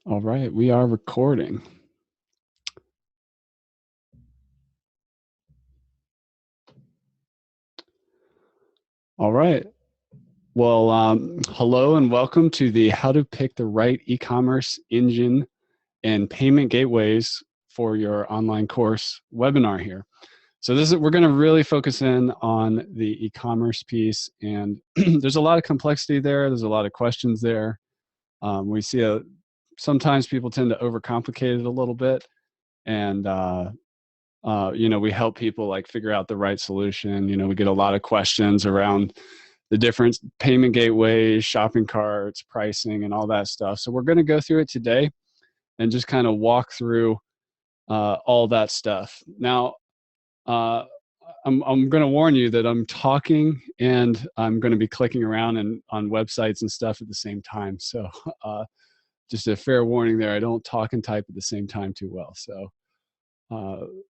All right, we are recording. All right. Well, hello and welcome to the How to Pick the Right E-commerce Engine and Payment Gateways for Your Online Course webinar here. So we're going to really focus in on the e-commerce piece, and there's a lot of complexity there. There's a lot of questions there. We see sometimes people tend to overcomplicate it a little bit, and we help people like figure out the right solution. We get a lot of questions around the different payment gateways, shopping carts, pricing, and all that stuff. So we're going to go through it today and just kind of walk through all that stuff. Now, I'm going to warn you that I'm talking and I'm going to be clicking around on websites and stuff at the same time. So just a fair warning there. I don't talk and type at the same time too well. So,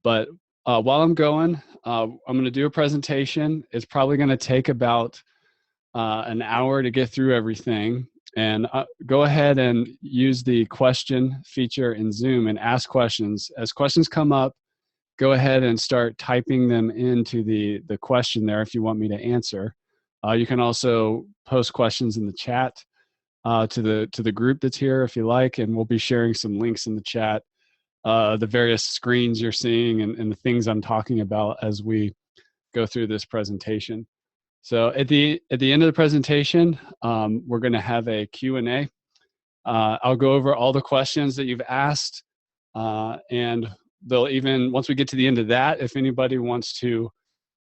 but while I'm going, I'm going to do a presentation. It's probably going to take about an hour to get through everything. And go ahead and use the question feature in Zoom and ask questions. As questions come up, go ahead and start typing them into the question there if you want me to answer. You can also post questions in the chat to the group that's here if you like, and we'll be sharing some links in the chat, the various screens you're seeing and the things I'm talking about as we go through this presentation. So at the end of the presentation, we're going to have a Q&A. I'll go over all the questions that you've asked, and they'll even, once we get to the end of that, if anybody wants to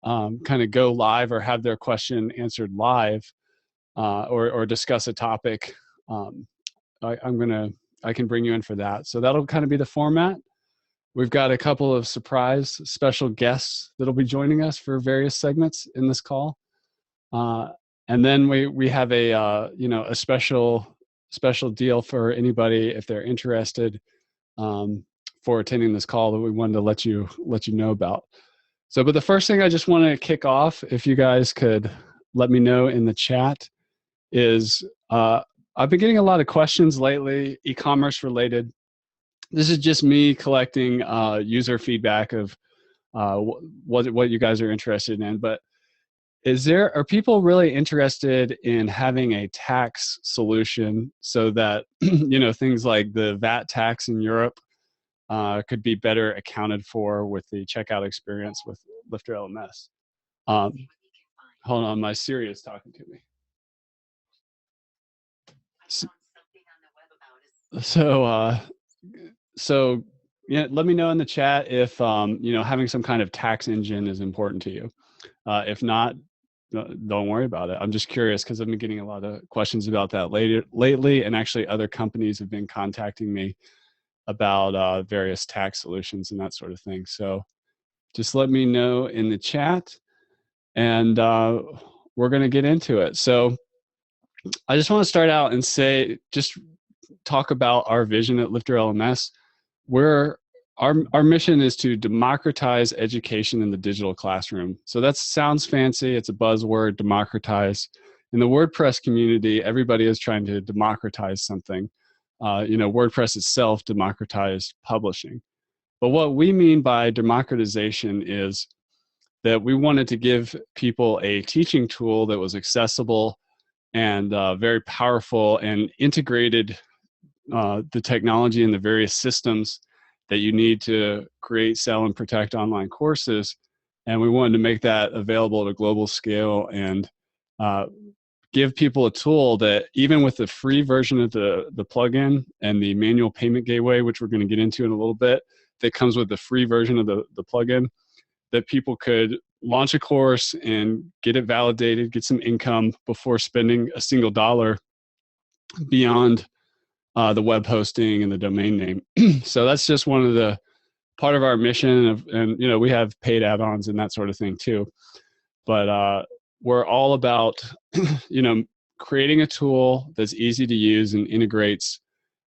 kind of go live or have their question answered live, or discuss a topic, I can bring you in for that. So that'll kind of be the format. We've got a couple of surprise special guests that'll be joining us for various segments in this call. And then we have a special deal for anybody if they're interested for attending this call that we wanted to let you know about. So, but the first thing I just want to kick off, if you guys could let me know in the chat, is I've been getting a lot of questions lately, e-commerce related. This is just me collecting user feedback of what you guys are interested in, but are people really interested in having a tax solution so that things like the VAT tax in Europe could be better accounted for with the checkout experience with LifterLMS? Hold on, my Siri is talking to me. So yeah, let me know in the chat if having some kind of tax engine is important to you. If not, don't worry about it. I'm just curious because I've been getting a lot of questions about that lately, and actually other companies have been contacting me about various tax solutions and that sort of thing. So just let me know in the chat, and we're going to get into it. So I just want to start out and just talk about our vision at LifterLMS. Our mission is to democratize education in the digital classroom. So that sounds fancy. It's a buzzword, democratize. In the WordPress community, everybody is trying to democratize something. WordPress itself democratized publishing. But what we mean by democratization is that we wanted to give people a teaching tool that was accessible and very powerful and integrated the technology and the various systems that you need to create, sell, and protect online courses. And we wanted to make that available at a global scale and give people a tool that, even with the free version of the plugin and the manual payment gateway, which we're going to get into in a little bit, that comes with the free version of the plugin, that people could launch a course and get it validated, get some income before spending a single dollar beyond the web hosting and the domain name. So that's just one of the part of our mission, and we have paid add-ons and that sort of thing too. But we're all about creating a tool that's easy to use and integrates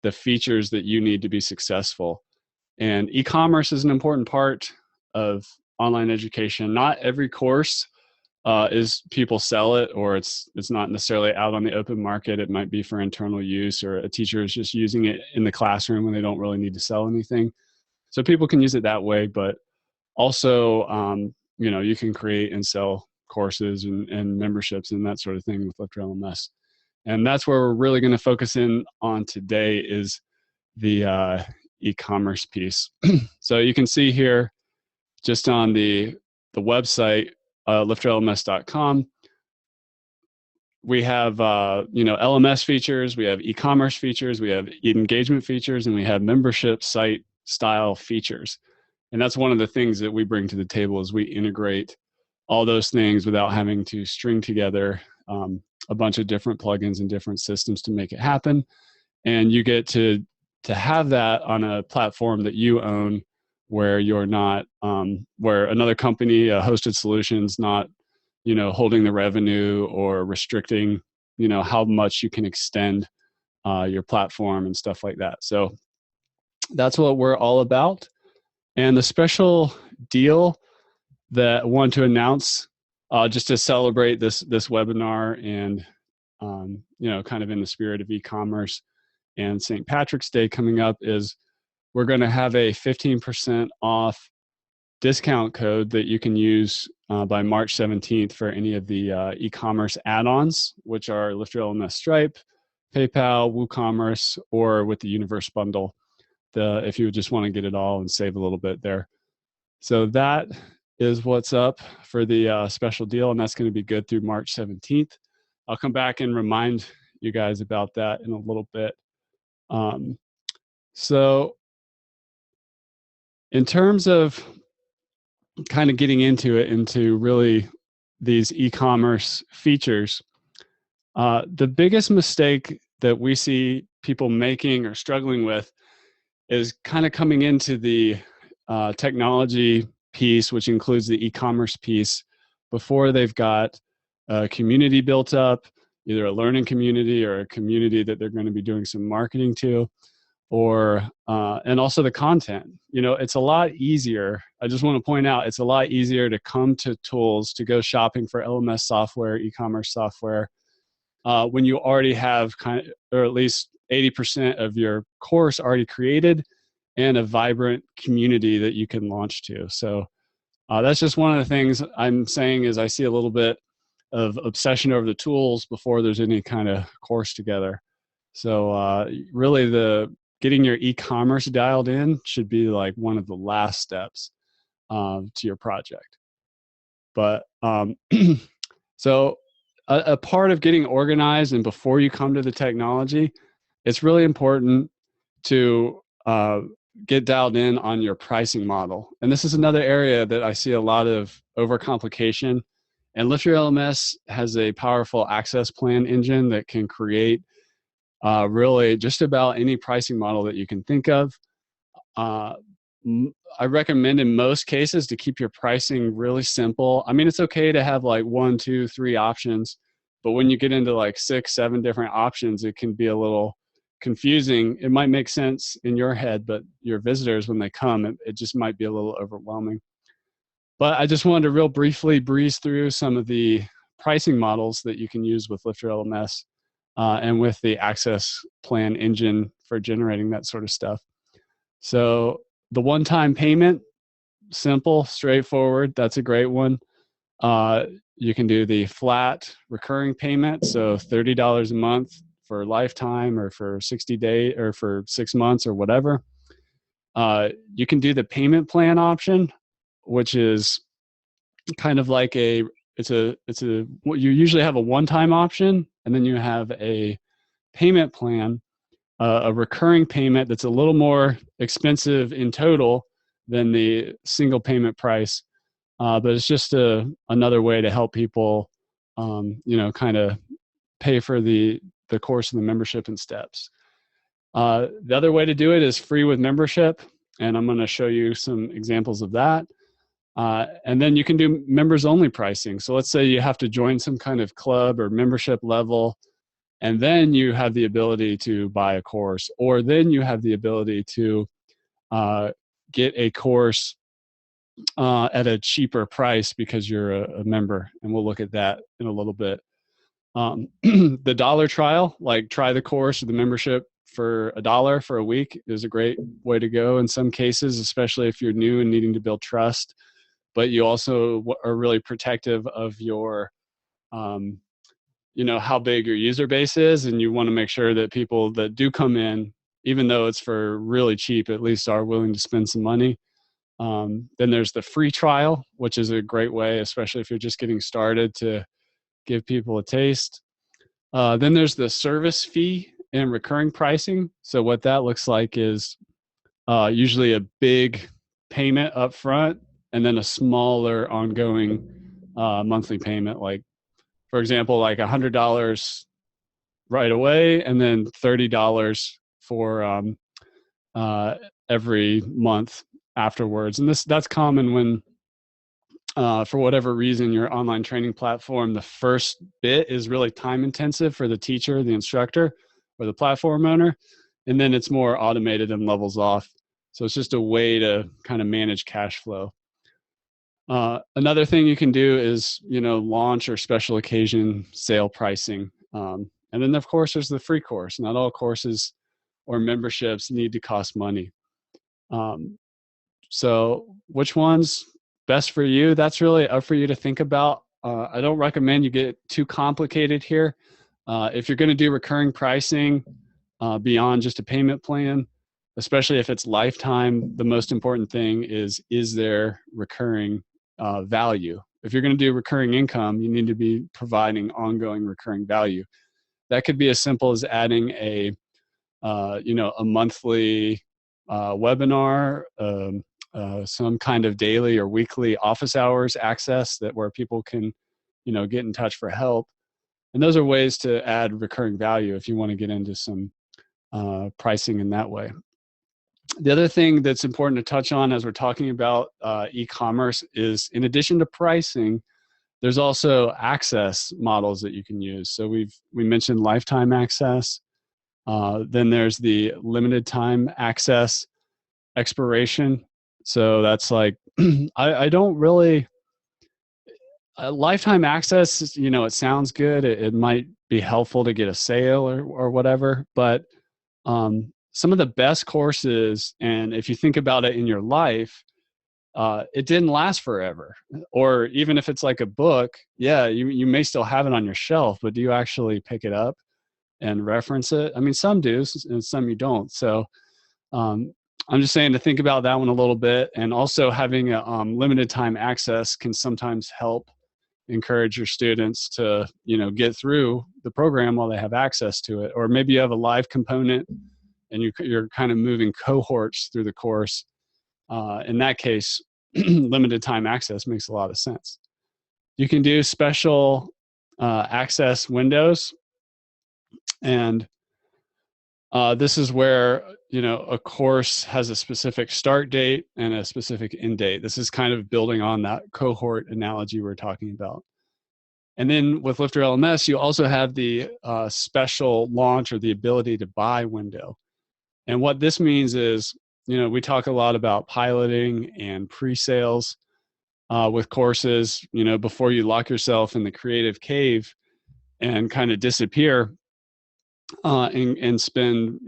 the features that you need to be successful. And e-commerce is an important part of online education. Not every course is people sell it, or it's not necessarily out on the open market. It might be for internal use, or a teacher is just using it in the classroom when they don't really need to sell anything. So people can use it that way, but also, you can create and sell courses and memberships and that sort of thing with LifterLMS. And that's where we're really going to focus in on today, is the e-commerce piece. So you can see here, just on the website, LifterLMS.com, we have LMS features, we have e-commerce features, we have engagement features, and we have membership site style features. And that's one of the things that we bring to the table, is we integrate all those things without having to string together a bunch of different plugins and different systems to make it happen. And you get to have that on a platform that you own, where you're not, where another company, a hosted solution's not, holding the revenue or restricting, how much you can extend your platform and stuff like that. So that's what we're all about. And the special deal that I want to announce, just to celebrate this webinar, and kind of in the spirit of e-commerce and St. Patrick's Day coming up, is we're going to have a 15% off discount code that you can use by March 17th for any of the e-commerce add-ons, which are LifterLMS Stripe, PayPal, WooCommerce, or with the Universe bundle, if you just want to get it all and save a little bit there. So that is what's up for the special deal, and that's going to be good through March 17th. I'll come back and remind you guys about that in a little bit. So in terms of kind of getting into really these e-commerce features, the biggest mistake that we see people making or struggling with is kind of coming into the technology piece, which includes the e-commerce piece, before they've got a community built up, either a learning community or a community that they're going to be doing some marketing to, or and also the content. It's a lot easier. I just want to point out, it's a lot easier to come to tools, to go shopping for LMS software, e-commerce software, when you already have or at least 80% of your course already created and a vibrant community that you can launch to. So that's just one of the things I'm saying, is I see a little bit of obsession over the tools before there's any kind of course together. So really, getting your e-commerce dialed in should be like one of the last steps to your project. But so a part of getting organized, and before you come to the technology, it's really important to get dialed in on your pricing model. And this is another area that I see a lot of overcomplication. And LifterLMS has a powerful access plan engine that can create really just about any pricing model that you can think of. I recommend in most cases to keep your pricing really simple. I mean, it's okay to have like 1, 2, 3 options, but when you get into like 6, 7 different options, it can be a little confusing. It might make sense in your head, but your visitors, when they come, it just might be a little overwhelming. But I just wanted to real briefly breeze through some of the pricing models that you can use with LifterLMS and with the access plan engine for generating that sort of stuff. So the one-time payment, simple, straightforward. That's a great one. You can do the flat recurring payment, so $30 a month for a lifetime, or for 60 days, or for 6 months, or whatever. You can do the payment plan option, which is kind of like you usually have a one-time option, and then you have a payment plan, a recurring payment that's a little more expensive in total than the single payment price. But it's just another way to help people, kind of pay for the course and the membership and steps. The other way to do it is free with membership, and I'm going to show you some examples of that. And then you can do members only pricing. So let's say you have to join some kind of club or membership level, and then you have the ability to buy a course, or then you have the ability to get a course at a cheaper price because you're a member, and we'll look at that in a little bit. The dollar trial, like try the course or the membership for $1 for a week, is a great way to go in some cases, especially if you're new and needing to build trust, but you also are really protective of your, how big your user base is, and you want to make sure that people that do come in, even though it's for really cheap, at least are willing to spend some money. Then there's the free trial, which is a great way, especially if you're just getting started, to give people a taste. Then there's the service fee and recurring pricing. So what that looks like is usually a big payment up front and then a smaller ongoing monthly payment. Like, for example, like $100 right away and then $30 for every month afterwards. And that's common when for whatever reason, your online training platform, the first bit is really time intensive for the teacher, the instructor, or the platform owner. And then it's more automated and levels off. So it's just a way to kind of manage cash flow. Another thing you can do is, launch or special occasion sale pricing. And then of course, there's the free course. Not all courses or memberships need to cost money. So which one's best for you? That's really up for you to think about. I don't recommend you get too complicated here. If you're going to do recurring pricing beyond just a payment plan, especially if it's lifetime, the most important thing is there recurring value? If you're going to do recurring income, you need to be providing ongoing recurring value. That could be as simple as adding a monthly webinar, some kind of daily or weekly office hours access where people can, get in touch for help. And those are ways to add recurring value if you want to get into some pricing in that way. The other thing that's important to touch on as we're talking about e-commerce is, in addition to pricing, there's also access models that you can use. So we mentioned lifetime access. Then there's the limited time access expiration. So that's like, I don't really, lifetime access, it sounds good. It might be helpful to get a sale or whatever, but some of the best courses, and if you think about it in your life, it didn't last forever. Or even if it's like a book, yeah, you may still have it on your shelf, but do you actually pick it up and reference it? I mean, some do and some you don't. So I'm just saying to think about that one a little bit. And also having a limited time access can sometimes help encourage your students to, get through the program while they have access to it. Or maybe you have a live component and you're kind of moving cohorts through the course. In that case, limited time access makes a lot of sense. You can do special access windows. And this is where, a course has a specific start date and a specific end date. This is kind of building on that cohort analogy we're talking about. And then with LifterLMS, you also have the special launch or the ability to buy window. And what this means is, we talk a lot about piloting and pre-sales with courses, before you lock yourself in the creative cave and kind of disappear and spend,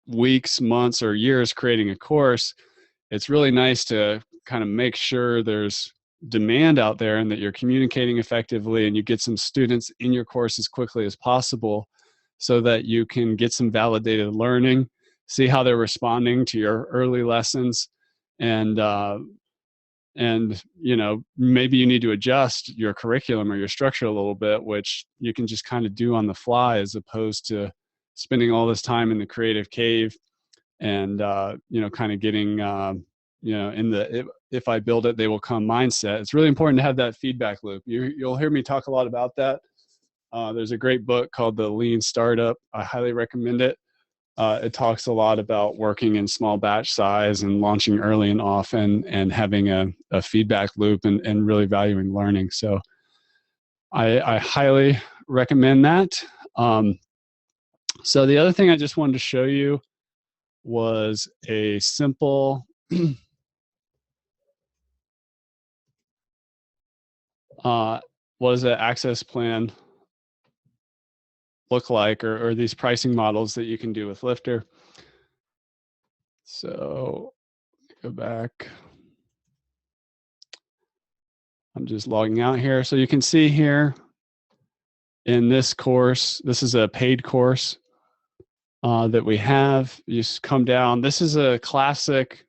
weeks, months, or years creating a course. It's really nice to kind of make sure there's demand out there and that you're communicating effectively and you get some students in your course as quickly as possible so that you can get some validated learning, see how they're responding to your early lessons, and maybe you need to adjust your curriculum or your structure a little bit, which you can just kind of do on the fly as opposed to spending all this time in the creative cave and kind of getting in the if I build it, they will come mindset. It's really important to have that feedback loop. You'll hear me talk a lot about that. There's a great book called The Lean Startup. I highly recommend it. It talks a lot about working in small batch size and launching early and often and having a feedback loop and really valuing learning. So I highly recommend that. So the other thing I just wanted to show you was a simple what does an access plan look like, or these pricing models that you can do with Lifter. So go back. I'm just logging out here. So you can see here in this course, this is a paid course that we have. You just come down. This is a classic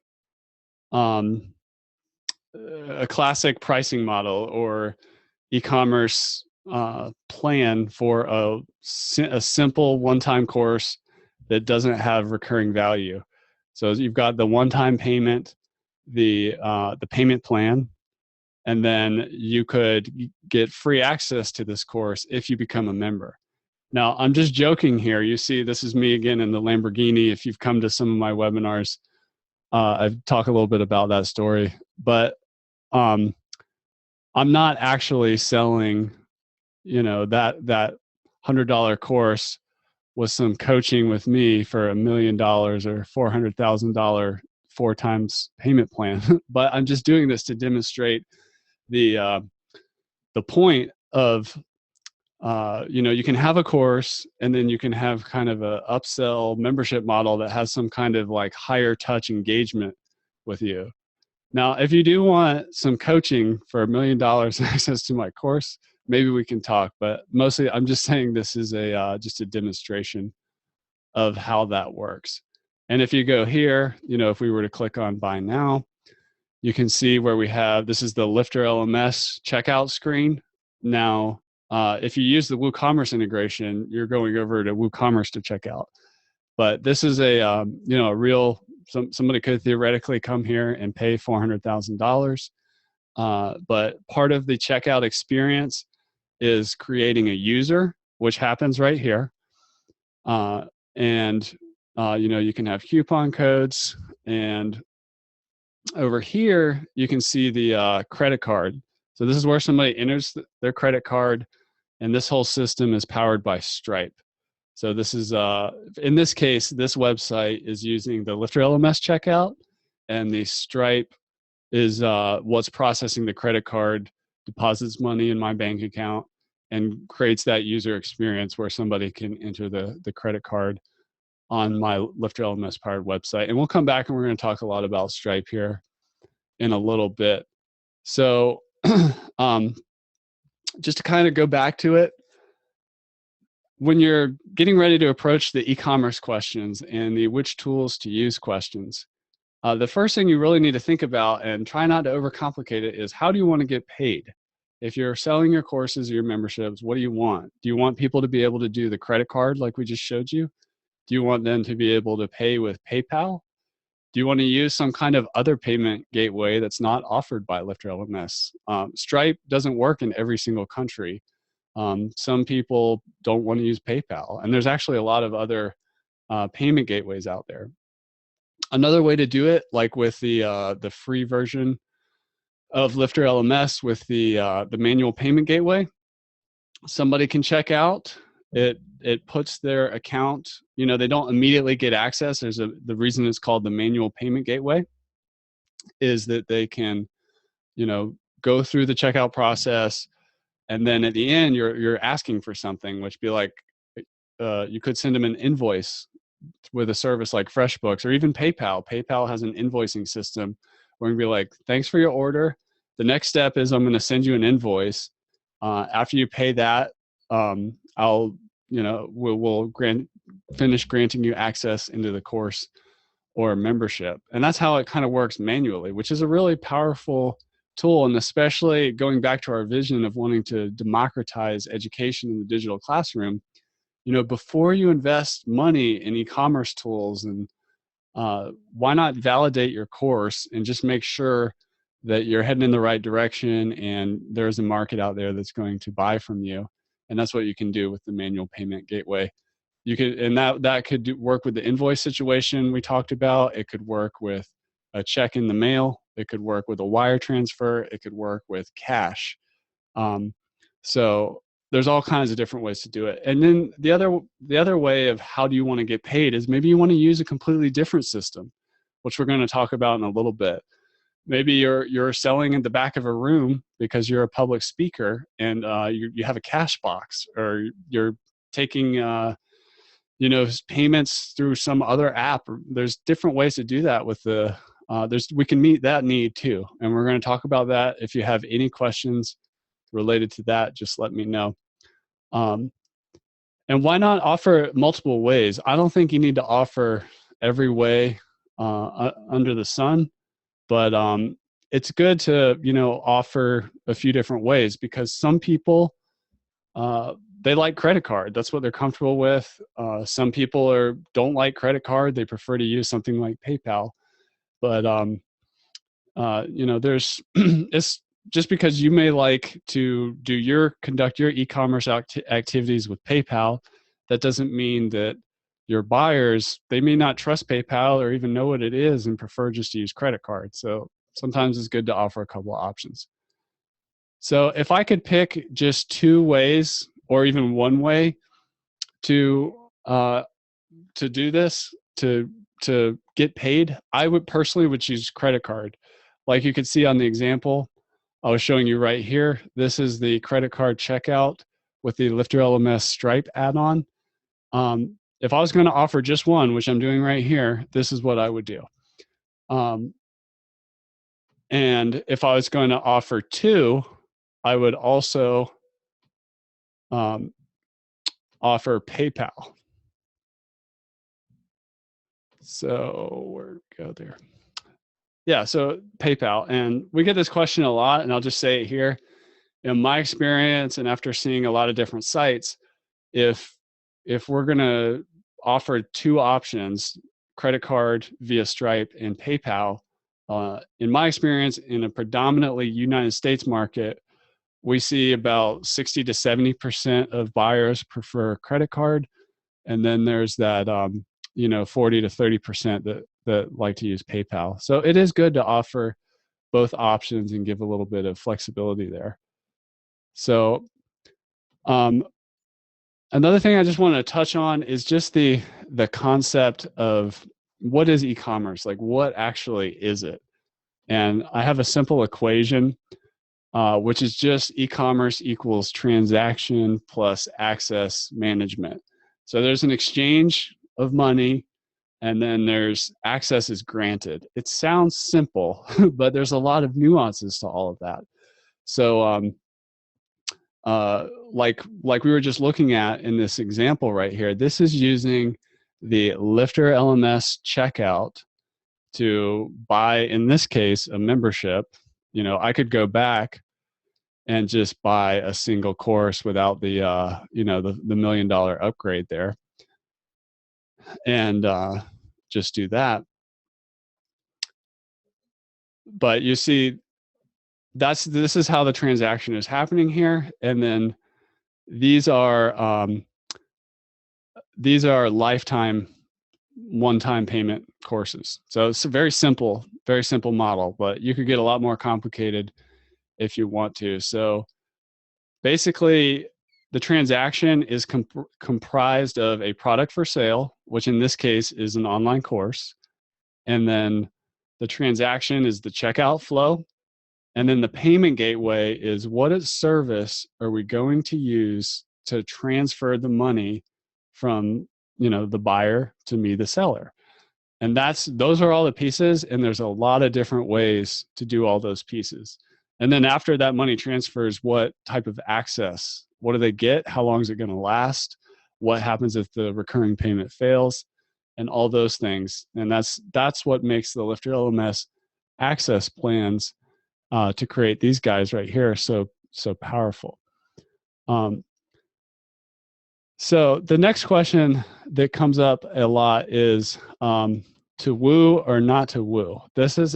pricing model or e-commerce plan for a simple one-time course that doesn't have recurring value. So you've got the one-time payment, the payment plan, and then you could get free access to this course if you become a member. Now, I'm just joking here. You see, this is me again in the Lamborghini. If you've come to some of my webinars, I've talked a little bit about that story. But I'm not actually selling, that $100 course with some coaching with me for $1 million or $400,000 4 times payment plan. But I'm just doing this to demonstrate the point of, you can have a course and then you can have kind of a upsell membership model that has some kind of like higher touch engagement with you. Now, if you do want some coaching for $1 million access to my course, maybe we can talk, but mostly I'm just saying this is just a demonstration of how that works. And if you go here, if we were to click on buy now, you can see where we have, this is the LifterLMS checkout screen. Now, if you use the WooCommerce integration, you're going over to WooCommerce to check out. But this is a real, somebody could theoretically come here and pay $400,000. But part of the checkout experience is creating a user, which happens right here. You can have coupon codes, and over here, you can see the credit card. So this is where somebody enters their credit card, and this whole system is powered by Stripe. So this is, in this case, this website is using the LifterLMS checkout, and the Stripe is what's processing the credit card, deposits money in my bank account, and creates that user experience where somebody can enter the credit card on my LifterLMS powered website. And we'll come back and we're going to talk a lot about Stripe here in a little bit. So just to kind of go back to it, when you're getting ready to approach the e-commerce questions and the which tools to use questions, the first thing you really need to think about, and try not to overcomplicate it, is how do you want to get paid? If you're selling your courses or your memberships, what do you want? Do you want people to be able to do the credit card like we just showed you? Do you want them to be able to pay with PayPal? Do you want to use some kind of other payment gateway that's not offered by LifterLMS? Stripe doesn't work in every single country. Some people don't want to use PayPal, and there's actually a lot of other payment gateways out there. Another way to do it, like with the free version of LifterLMS with the manual payment gateway, somebody can check out. It puts their account, they don't immediately get access. The reason it's called the manual payment gateway is that they can, go through the checkout process, and then at the end you're asking for something, which be like, you could send them an invoice with a service like FreshBooks or even PayPal. PayPal has an invoicing system where you can be like, thanks for your order. The next step is I'm going to send you an invoice. After you pay that, we'll finish granting you access into the course or membership. And that's how it kind of works manually, which is a really powerful tool. And especially going back to our vision of wanting to democratize education in the digital classroom, before you invest money in e-commerce tools, and why not validate your course and just make sure that you're heading in the right direction and there's a market out there that's going to buy from you. And that's what you can do with the manual payment gateway. You could, and that could work with the invoice situation we talked about. It could work with a check in the mail. It could work with a wire transfer. It could work with cash. So there's all kinds of different ways to do it. And then the other way of how do you want to get paid is maybe you want to use a completely different system, which we're going to talk about in a little bit. maybe you're selling in the back of a room because you're a public speaker, and you have a cash box, or you're taking payments through some other app. There's different ways to do that with the we can meet that need too, and we're going to talk about that. If you have any questions related to that, just let me know. And why not offer multiple ways? I don't think you need to offer every way under the sun, but it's good to offer a few different ways, because some people they like credit card. That's what they're comfortable with. Some people don't like credit card. They prefer to use something like PayPal. But there's it's just because you may like to conduct your e-commerce activities with PayPal, that doesn't mean that your buyers, they may not trust PayPal or even know what it is and prefer just to use credit card. So sometimes it's good to offer a couple of options. So if I could pick just 2 ways, or even 1 way to do this, to get paid, I would personally choose credit card. Like you could see on the example I was showing you right here, this is the credit card checkout with the LifterLMS Stripe add-on. If I was going to offer just one, which I'm doing right here, this is what I would do. And if I was going to offer 2, I would also offer PayPal. So where go there? Yeah, so PayPal. And we get this question a lot, and I'll just say it here. In my experience, and after seeing a lot of different sites, if we're going to offer 2 options, credit card via Stripe and PayPal, in my experience, in a predominantly United States market, we see about 60 to 70% of buyers prefer credit card. And then there's that 40 to 30% that like to use PayPal. So it is good to offer both options and give a little bit of flexibility there. So another thing I just want to touch on is just the concept of what is e-commerce? Like, what actually is it? And I have a simple equation, which is just e-commerce equals transaction plus access management. So there's an exchange of money, and then there's access is granted. It sounds simple, but there's a lot of nuances to all of that. So like we were just looking at in this example right here, this is using the LifterLMS checkout to buy, in this case, a membership. I could go back and just buy a single course without the the $1 million upgrade there, and just do that. But you see, this is how the transaction is happening here, and then these are lifetime one-time payment courses. So it's a very simple model, but you could get a lot more complicated if you want to. So basically, the transaction is comprised of a product for sale, which in this case is an online course. And then the transaction is the checkout flow. And then the payment gateway is what service are we going to use to transfer the money from the buyer to me, the seller. And those are all the pieces, and there's a lot of different ways to do all those pieces. And then after that money transfers, what type of access? What do they get? How long is it going to last? What happens if the recurring payment fails? And all those things. And that's what makes the LifterLMS access plans to create these guys right here so powerful. So the next question that comes up a lot is to woo or not to woo. This is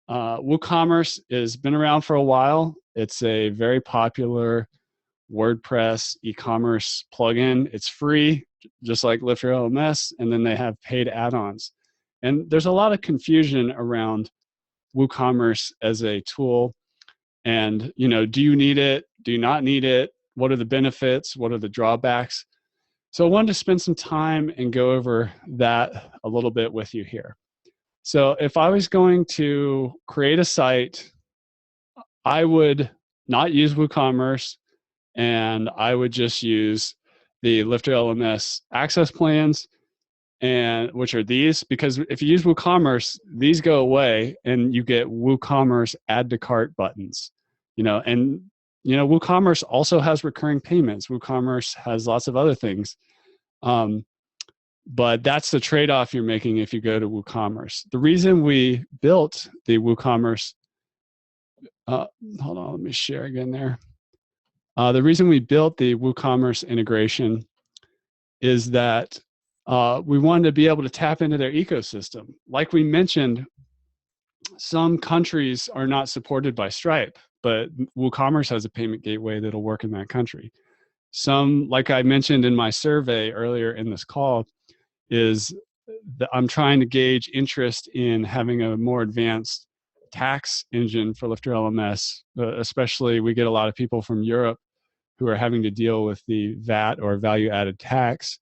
WooCommerce has been around for a while. It's a very popular WordPress e-commerce plugin. It's free, just like LifterLMS, and then they have paid add-ons. And there's a lot of confusion around WooCommerce as a tool. And do you need it? Do you not need it? What are the benefits? What are the drawbacks? So I wanted to spend some time and go over that a little bit with you here. So if I was going to create a site, I would not use WooCommerce, and I would just use the LifterLMS access plans, and which are these, because if you use WooCommerce, these go away and you get WooCommerce add to cart buttons, and WooCommerce also has recurring payments. WooCommerce has lots of other things. But that's the trade-off you're making if you go to WooCommerce. The reason we built the WooCommerce, hold on, let me share again there. The reason we built the WooCommerce integration is that we wanted to be able to tap into their ecosystem. Like we mentioned, some countries are not supported by Stripe, but WooCommerce has a payment gateway that'll work in that country. Some, like I mentioned in my survey earlier in this call, is that I'm trying to gauge interest in having a more advanced tax engine for LifterLMS. Especially, we get a lot of people from Europe who are having to deal with the VAT or value added tax,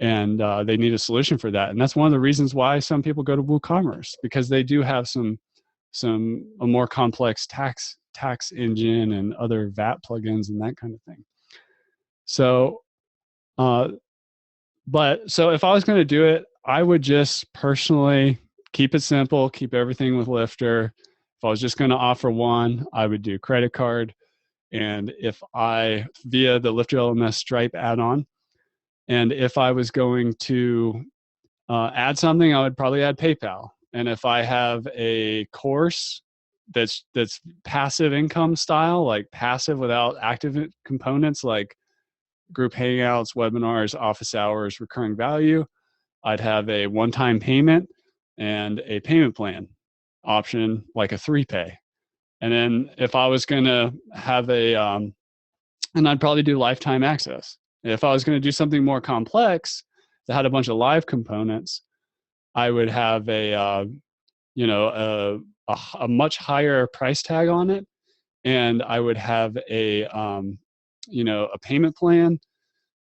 and they need a solution for that. And that's one of the reasons why some people go to WooCommerce, because they do have a more complex tax engine and other VAT plugins and that kind of thing. So so if I was going to do it, I would just personally keep it simple, keep everything with Lifter. If I was just going to offer one, I would do credit card. And if I, via the LifterLMS Stripe add-on, and if I was going to add something, I would probably add PayPal. And if I have a course that's passive income style, like passive without active components, like group hangouts, webinars, office hours, recurring value, I'd have a one-time payment and a payment plan option, like a 3-pay. And then if I was going to have and I'd probably do lifetime access. If I was going to do something more complex that had a bunch of live components, I would have a much higher price tag on it, and I would have a payment plan,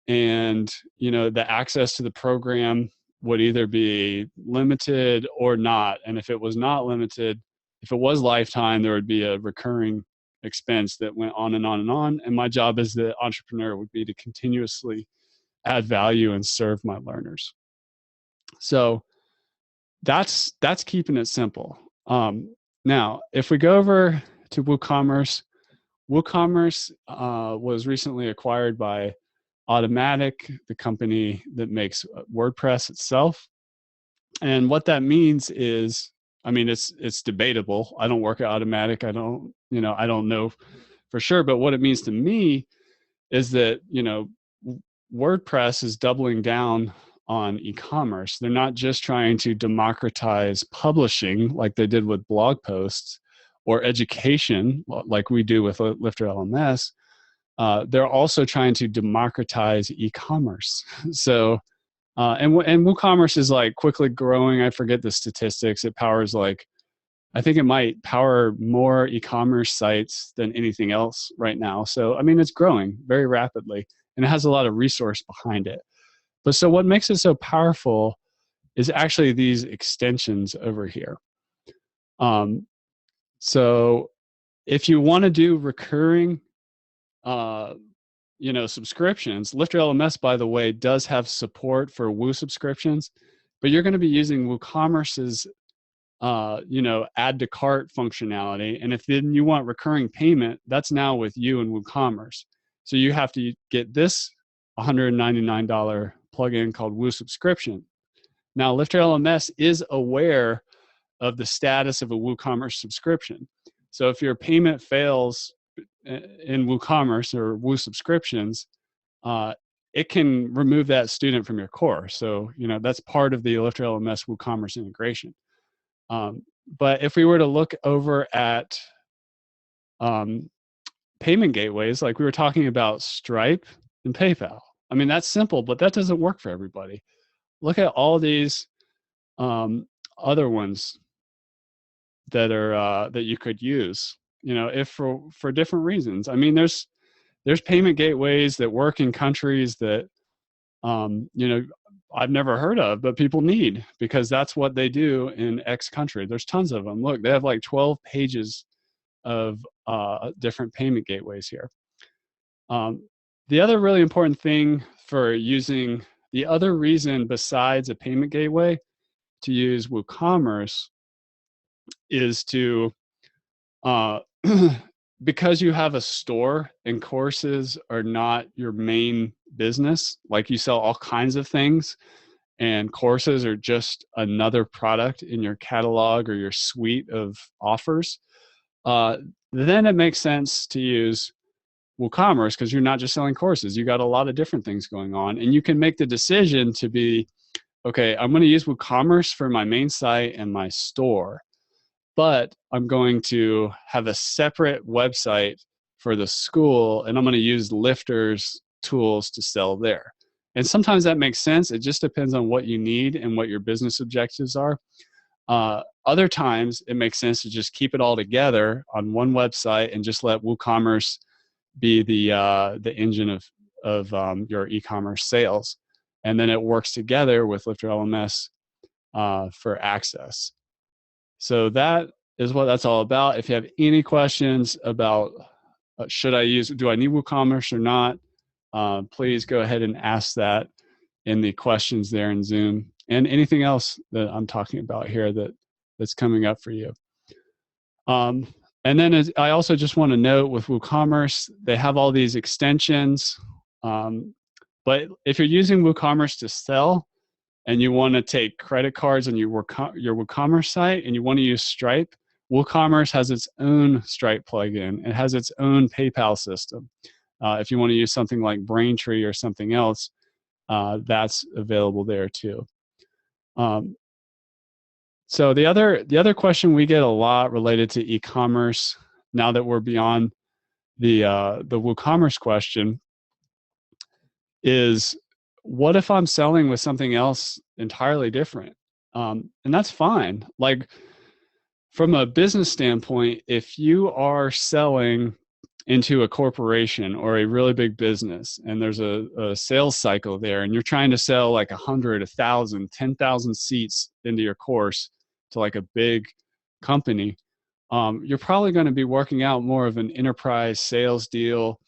and the access to the program would either be limited or not. And if it was not limited, if it was lifetime, there would be a recurring expense that went on and on and on. And my job as the entrepreneur would be to continuously add value and serve my learners. So that's keeping it simple. Now, if we go over to WooCommerce, WooCommerce was recently acquired by Automatic, the company that makes WordPress itself. And what that means is, I mean, it's debatable. I don't work at Automatic. I don't know for sure. But what it means to me is that, WordPress is doubling down on e-commerce. They're not just trying to democratize publishing like they did with blog posts or education like we do with LifterLMS. They're also trying to democratize e-commerce. So, and WooCommerce is like quickly growing. I forget the statistics. It powers I think it might power more e-commerce sites than anything else right now. So, I mean, it's growing very rapidly, and it has a lot of resource behind it. But so what makes it so powerful is actually these extensions over here. So if you want to do recurring subscriptions, LifterLMS, by the way, does have support for Woo subscriptions, but you're going to be using WooCommerce's, add to cart functionality. And if then you want recurring payment, that's now with you and WooCommerce. So you have to get this $199 plugin called Woo subscription. Now, LifterLMS is aware of the status of a WooCommerce subscription. So if your payment fails in WooCommerce or Woo subscriptions, it can remove that student from your course. So, that's part of the LifterLMS WooCommerce integration. But if we were to look over at payment gateways, like we were talking about Stripe and PayPal, I mean, that's simple, but that doesn't work for everybody. Look at all these other ones that are that you could use, if for different reasons. I mean, there's payment gateways that work in countries that I've never heard of, but people need, because that's what they do in X country. There's tons of them. Look, they have like 12 pages of different payment gateways here. The other really important thing for using, the other reason besides a payment gateway to use WooCommerce is to, because you have a store and courses are not your main business, like you sell all kinds of things and courses are just another product in your catalog or your suite of offers, then it makes sense to use WooCommerce, because you're not just selling courses. You got a lot of different things going on, and you can make the decision to be, okay, I'm going to use WooCommerce for my main site and my store, but I'm going to have a separate website for the school, and I'm going to use Lifter's tools to sell there. And sometimes that makes sense. It just depends on what you need and what your business objectives are. Other times, it makes sense to just keep it all together on one website and just let WooCommerce be the engine of your e-commerce sales, and then it works together with LifterLMS for access. So that is what that's all about. If you have any questions about do I need WooCommerce or not, please go ahead and ask that in the questions there in Zoom, and anything else that I'm talking about here that's coming up for you. And then I also just want to note with WooCommerce, they have all these extensions. But if you're using WooCommerce to sell and you want to take credit cards on your WooCommerce site and you want to use Stripe, WooCommerce has its own Stripe plugin. It has its own PayPal system. If you want to use something like Braintree or something else, that's available there too. So the other question we get a lot related to e-commerce, now that we're beyond the WooCommerce question, is what if I'm selling with something else entirely different? And that's fine. Like from a business standpoint, if you are selling into a corporation or a really big business and there's a sales cycle there and you're trying to sell like 100, 1,000, 10,000 seats into your course to like a big company, you're probably going to be working out more of an enterprise sales deal.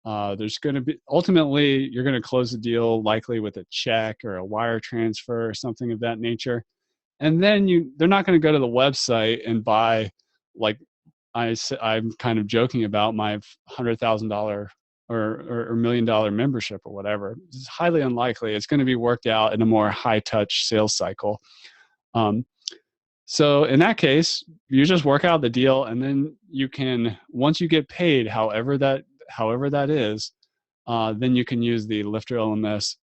There's going to be, ultimately, you're going to close the deal likely with a check or a wire transfer or something of that nature. And then they're not going to go to the website and buy, like I'm kind of joking about, my $100,000 or $1 million membership or whatever. It's highly unlikely. It's going to be worked out in a more high-touch sales cycle. So in that case, you just work out the deal, and then you can, once you get paid, however that is, then you can use the LifterLMS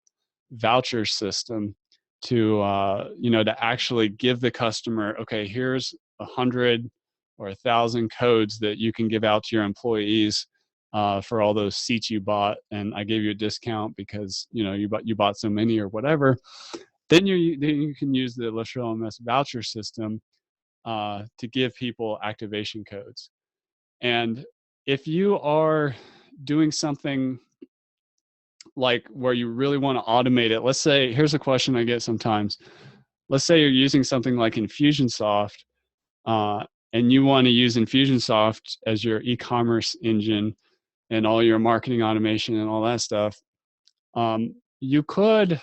voucher system to to actually give the customer, okay, here's 100 or 1,000 codes that you can give out to your employees for all those seats you bought, and I gave you a discount because you bought so many or whatever. Then you can use the LifterLMS voucher system to give people activation codes. And if you are doing something like where you really want to automate it, let's say, here's a question I get sometimes. Let's say you're using something like Infusionsoft, and you want to use Infusionsoft as your e-commerce engine and all your marketing automation and all that stuff. You could,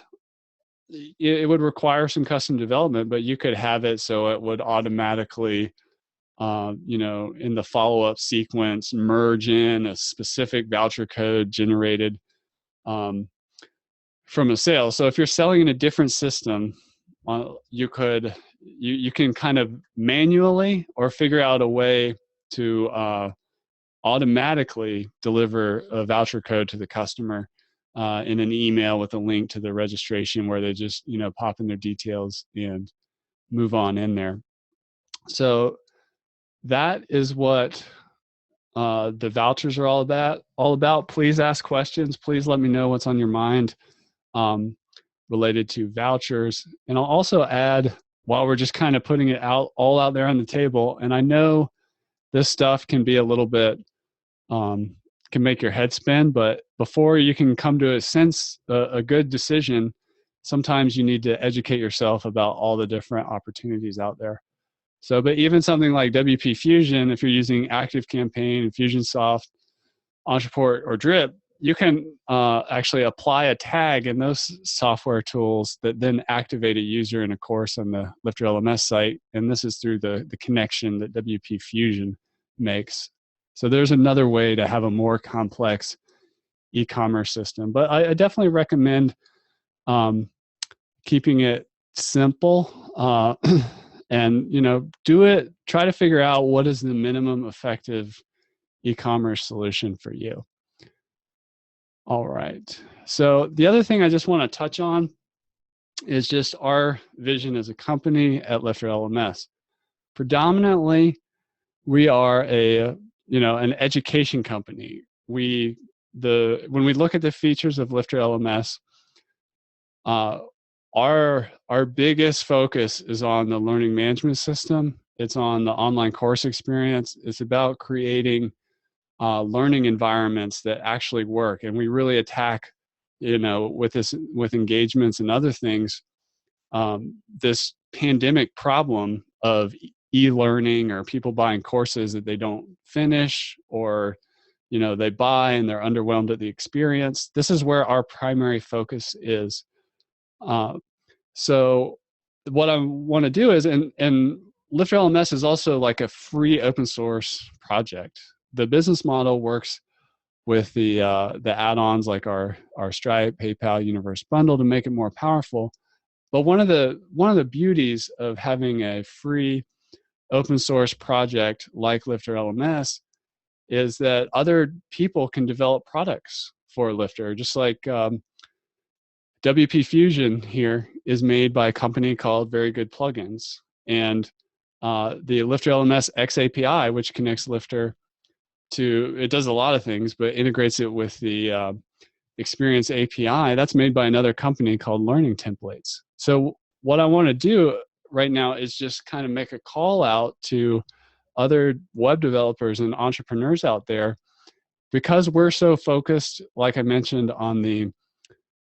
it would require some custom development, but you could have it so it would automatically, in the follow-up sequence, merge in a specific voucher code generated from a sale. So if you're selling in a different system, you can kind of manually or figure out a way to automatically deliver a voucher code to the customer in an email with a link to the registration where they just pop in their details and move on in there. So that is what the vouchers are all about. Please ask questions. Please let me know what's on your mind related to vouchers. And I'll also add, while we're just kind of putting it all out there on the table, and I know this stuff can be a little bit, can make your head spin, but before you can come to a good decision, sometimes you need to educate yourself about all the different opportunities out there. So, but even something like WP Fusion, if you're using ActiveCampaign, Infusionsoft, Entreport, or Drip, you can actually apply a tag in those software tools that then activate a user in a course on the LifterLMS site. And this is through the connection that WP Fusion makes. So there's another way to have a more complex e-commerce system. But I definitely recommend keeping it simple and, do it, try to figure out what is the minimum effective e-commerce solution for you. All right. So the other thing I just want to touch on is just our vision as a company at LifterLMS. Predominantly, we are an education company. When we look at the features of LifterLMS, our biggest focus is on the learning management system. It's on the online course experience. It's about creating learning environments that actually work, and we really attack, with engagements and other things, this pandemic problem of e-learning or people buying courses that they don't finish, or they buy and they're underwhelmed at the experience. This is where our primary focus is. So what I want to do is, and LifterLMS is also like a free open source project. The business model works with the add-ons like our Stripe, PayPal, Universe bundle to make it more powerful. But one of the beauties of having a free open source project like LifterLMS is that other people can develop products for Lifter, just like WP Fusion here is made by a company called Very Good Plugins, and the LifterLMS X API, which connects Lifter it does a lot of things, but integrates it with the Experience API. That's made by another company called Learning Templates. So what I want to do right now is just kind of make a call out to other web developers and entrepreneurs out there, because we're so focused, like I mentioned, on the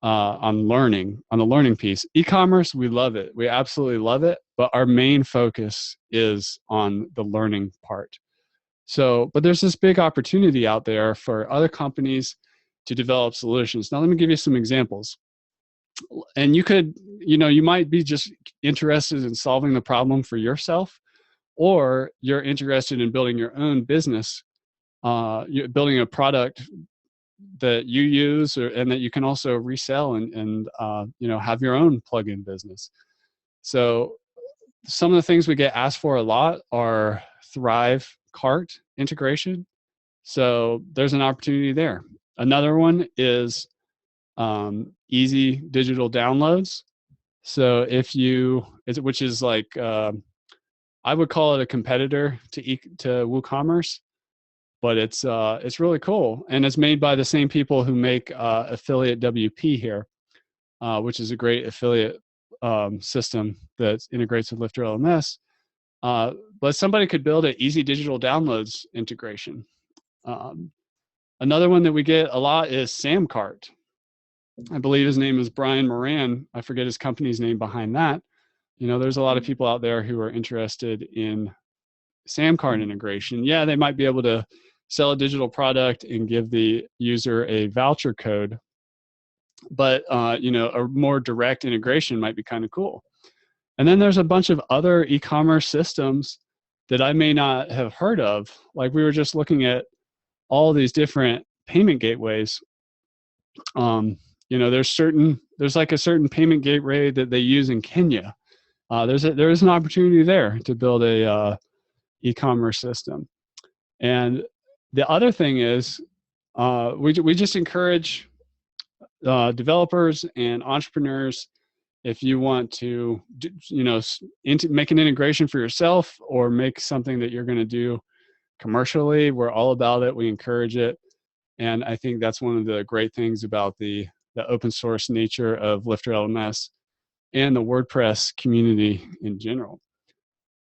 learning piece. E-commerce, we love it. We absolutely love it. But our main focus is on the learning part. So, but there's this big opportunity out there for other companies to develop solutions. Now, let me give you some examples. And you might be just interested in solving the problem for yourself, or you're interested in building your own business, you're building a product that you use and that you can also resell and have your own plugin business. So some of the things we get asked for a lot are Thrive cart integration. So there's an opportunity there. Another one is easy digital downloads. So which is like, I would call it a competitor to WooCommerce, but it's really cool, and it's made by the same people who make Affiliate WP here, which is a great affiliate system that integrates with LifterLMS. But somebody could build an easy digital downloads integration. Another one that we get a lot is Samcart. I believe his name is Brian Moran. I forget his company's name behind that. There's a lot of people out there who are interested in Samcart integration. Yeah, they might be able to sell a digital product and give the user a voucher code, but a more direct integration might be kind of cool. And then there's a bunch of other e-commerce systems that I may not have heard of. Like, we were just looking at all these different payment gateways. There's like a certain payment gateway that they use in Kenya. There is an opportunity there to build a e-commerce system. And the other thing is, we just encourage developers and entrepreneurs, if you want to make an integration for yourself or make something that you're going to do commercially, we're all about it. We encourage it. And I think that's one of the great things about the open source nature of LifterLMS and the WordPress community in general.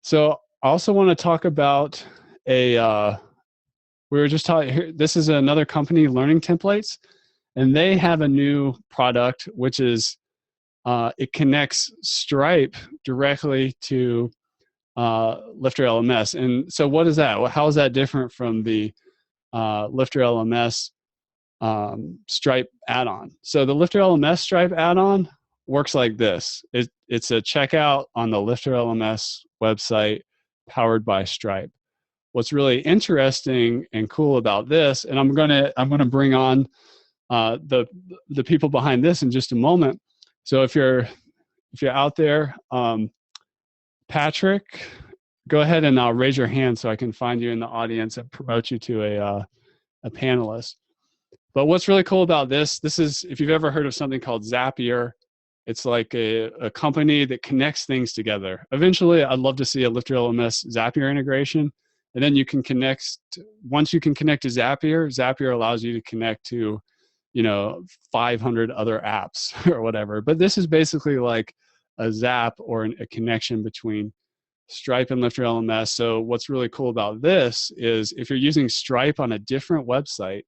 So I also want to talk about we were just talking, this is another company, Learning Templates, and they have a new product, which is it connects Stripe directly to LifterLMS. And so what is that? Well, how is that different from the LifterLMS Stripe add-on? So the LifterLMS Stripe add-on works like this. It's a checkout on the LifterLMS website powered by Stripe. What's really interesting and cool about this, and I'm gonna bring on the people behind this in just a moment. So if you're out there, Patrick, go ahead and raise your hand so I can find you in the audience and promote you to a panelist. But what's really cool about this is, if you've ever heard of something called Zapier, it's like a company that connects things together. Eventually, I'd love to see a LifterLMS Zapier integration. And then you can connect, once you can connect to Zapier, Zapier allows you to connect to, 500 other apps or whatever. But this is basically like a Zap or a connection between Stripe and LifterLMS. So what's really cool about this is, if you're using Stripe on a different website,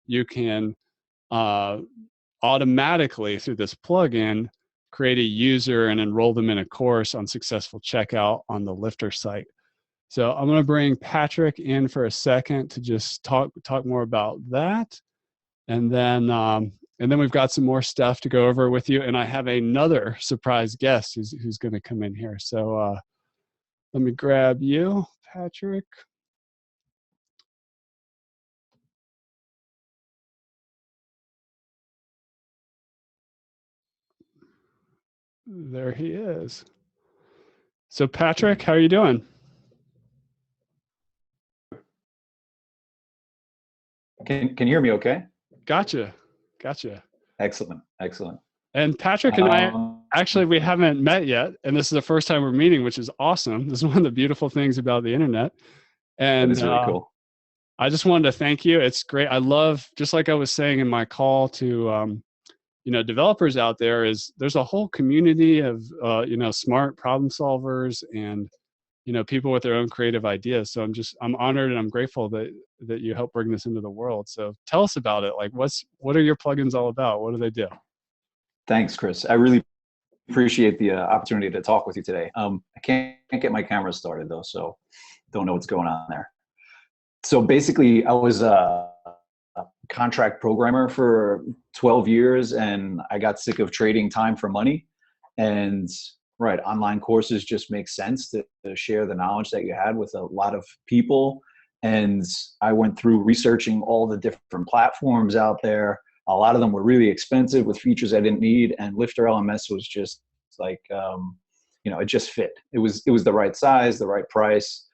you can automatically, through this plugin, create a user and enroll them in a course on successful checkout on the Lifter site. So I'm going to bring Patrick in for a second to just talk more about that, and then we've got some more stuff to go over with you. And I have another surprise guest who's going to come in here. So let me grab you, Patrick. There he is. So Patrick, how are you doing? Can you hear me okay? Gotcha. Excellent. And Patrick and I, actually, we haven't met yet, and this is the first time we're meeting, which is awesome. This is one of the beautiful things about the internet. And that is really cool. I just wanted to thank you. It's great. I love, just like I was saying in my call to developers out there, is there's a whole community of smart problem solvers and people with their own creative ideas. So I'm honored and I'm grateful that you helped bring this into the world. So tell us about it. Like, what are your plugins all about? What do they do? Thanks, Chris. I really appreciate the opportunity to talk with you today. I can't get my camera started though, so don't know what's going on there. So basically, I was a contract programmer for 12 years, and I got sick of trading time for money. And online courses just make sense to share the knowledge that you had with a lot of people. And I went through researching all the different platforms out there. A lot of them were really expensive with features I didn't need, and LifterLMS was just like, it just fit. It was the right size, the right price.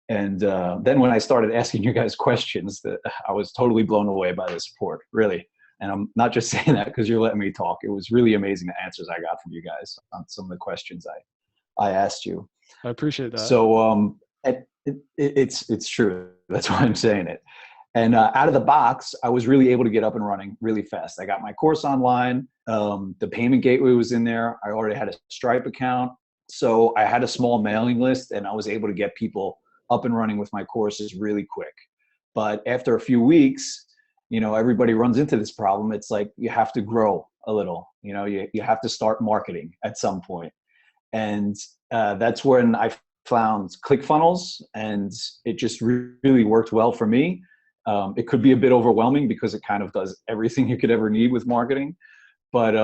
And then when I started asking you guys questions, I was totally blown away by the support, really. And I'm not just saying that because you're letting me talk. It was really amazing the answers I got from you guys on some of the questions I asked you. I appreciate that. So it's true. That's why I'm saying it. And out of the box, I was really able to get up and running really fast. I got my course online. The payment gateway was in there. I already had a Stripe account. So I had a small mailing list, and I was able to get people up and running with my courses really quick. But after a few weeks, everybody runs into this problem. It's like you have to grow a little. You have to start marketing at some point. And that's when I found ClickFunnels, and it just really worked well for me. It could be a bit overwhelming because it kind of does everything you could ever need with marketing. But